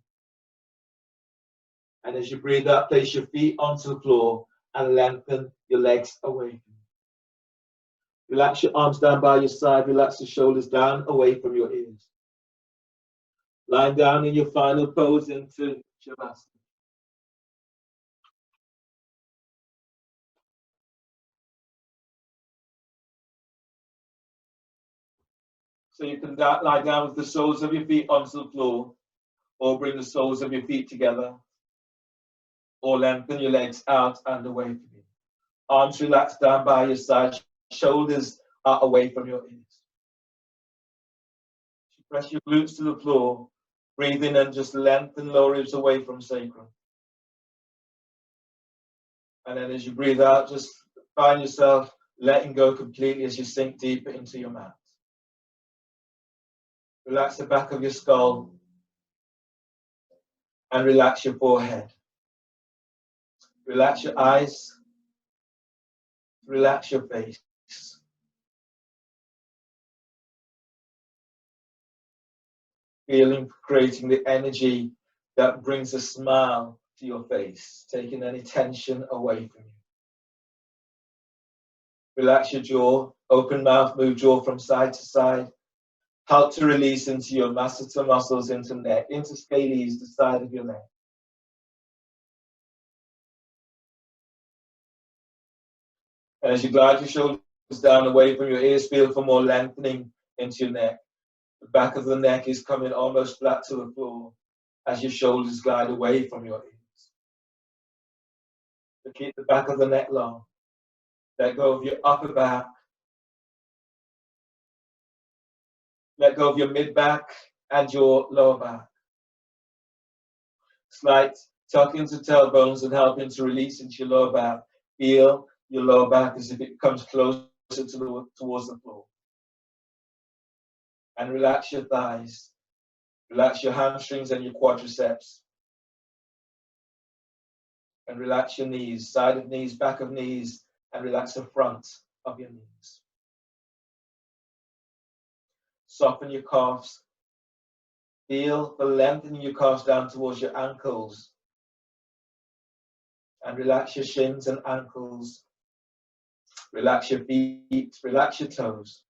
And as you breathe out, place your feet onto the floor and lengthen your legs away from you. Relax your arms down by your side. Relax the shoulders down away from your ears. Lying down in your final pose into Shavasana. So you can lie down with the soles of your feet onto the floor, or bring the soles of your feet together, or lengthen your legs out and away from you. Arms relaxed down by your side, shoulders are away from your ears. Press your glutes to the floor, breathe in and just lengthen lower ribs away from sacrum. And then as you breathe out, just find yourself letting go completely as you sink deeper into your mat. Relax the back of your skull and relax your forehead. Relax your eyes. Relax your face. Feeling, creating the energy that brings a smile to your face, taking any tension away from you. Relax your jaw, open mouth, move jaw from side to side. Help to release into your masseter muscles, into neck, into scales, the side of your neck. And as you glide your shoulders down away from your ears, feel for more lengthening into your neck. The back of the neck is coming almost flat to the floor as your shoulders glide away from your ears. So keep the back of the neck long. Let go of your upper back. Let go of your mid-back and your lower back. Slight tuck into tailbones and helping to release into your lower back. Feel your lower back as if it comes closer towards the floor. And relax your thighs. Relax your hamstrings and your quadriceps. And relax your knees, side of knees, back of knees, and relax the front of your knees. Soften your calves. Feel the lengthening your calves down towards your ankles. And relax your shins and ankles. Relax your feet, relax your toes.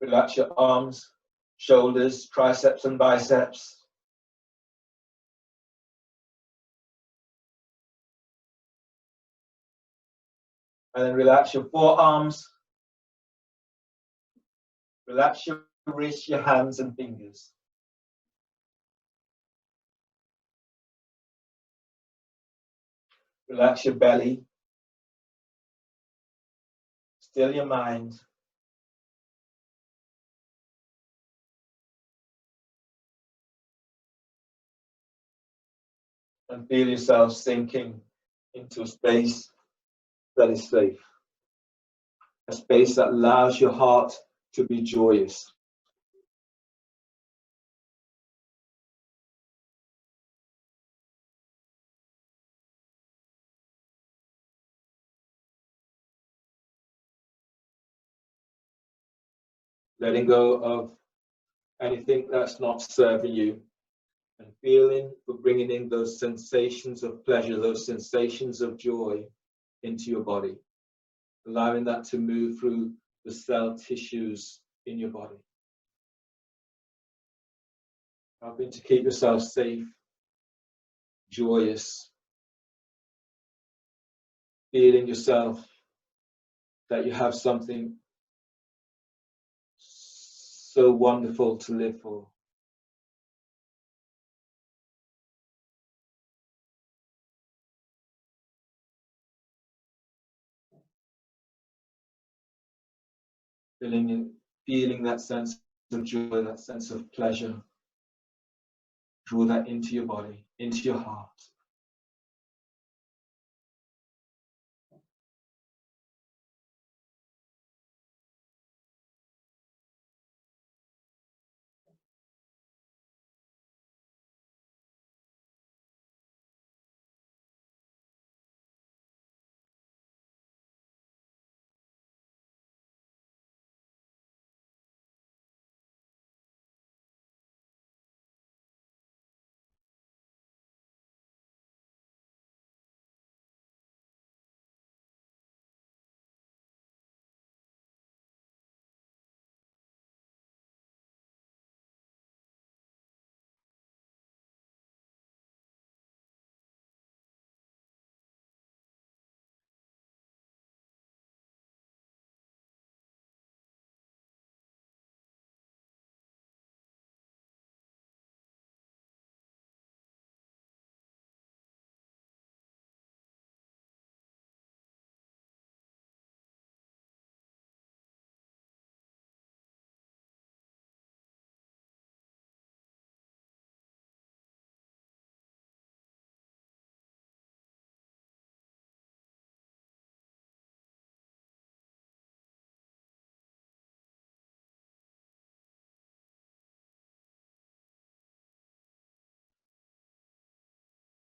Relax your arms, shoulders, triceps and biceps. And then relax your forearms. Relax your wrists, your hands and fingers. Relax your belly. Still your mind. And feel yourself sinking into a space that is safe. A space that allows your heart to be joyous. Letting go of anything that's not serving you, and feeling for bringing in those sensations of pleasure, those sensations of joy into your body, allowing that to move through the cell tissues in your body, helping to keep yourself safe, joyous, feeling yourself that you have something so wonderful to live for. Feeling that sense of joy, that sense of pleasure. Draw that into your body, into your heart.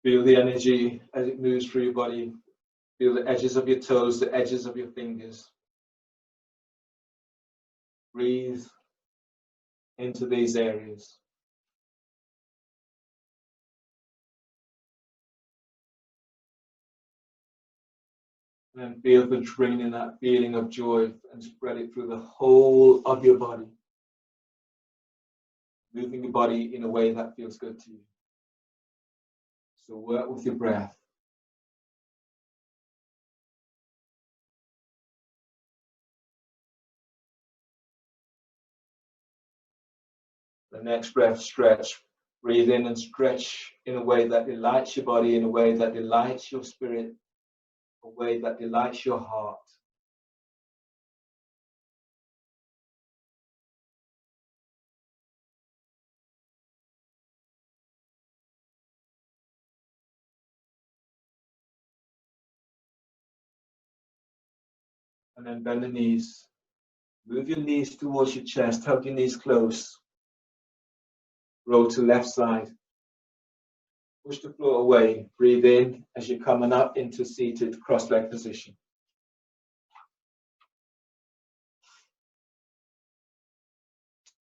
Feel the energy as it moves through your body. Feel the edges of your toes, the edges of your fingers. Breathe into these areas. And then feel for bringing that feeling of joy and spread it through the whole of your body. Moving your body in a way that feels good to you. So work with your breath. The next breath, stretch. Breathe in and stretch in a way that delights your body, in a way that delights your spirit, a way that delights your heart. And then bend the knees. Move your knees towards your chest. Hug your knees close. Roll to left side. Push the floor away. Breathe in as you're coming up into seated cross-leg position.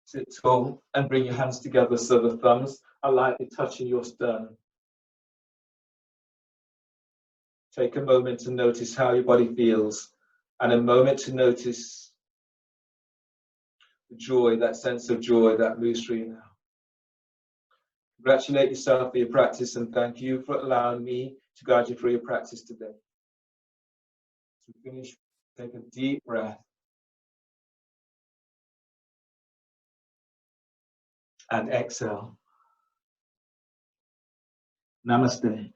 Sit tall and bring your hands together so the thumbs are lightly touching your sternum. Take a moment to notice how your body feels, and a moment to notice the joy, that sense of joy that moves through you now. Congratulate yourself for your practice and thank you for allowing me to guide you through your practice today. To finish, take a deep breath. And exhale. Namaste.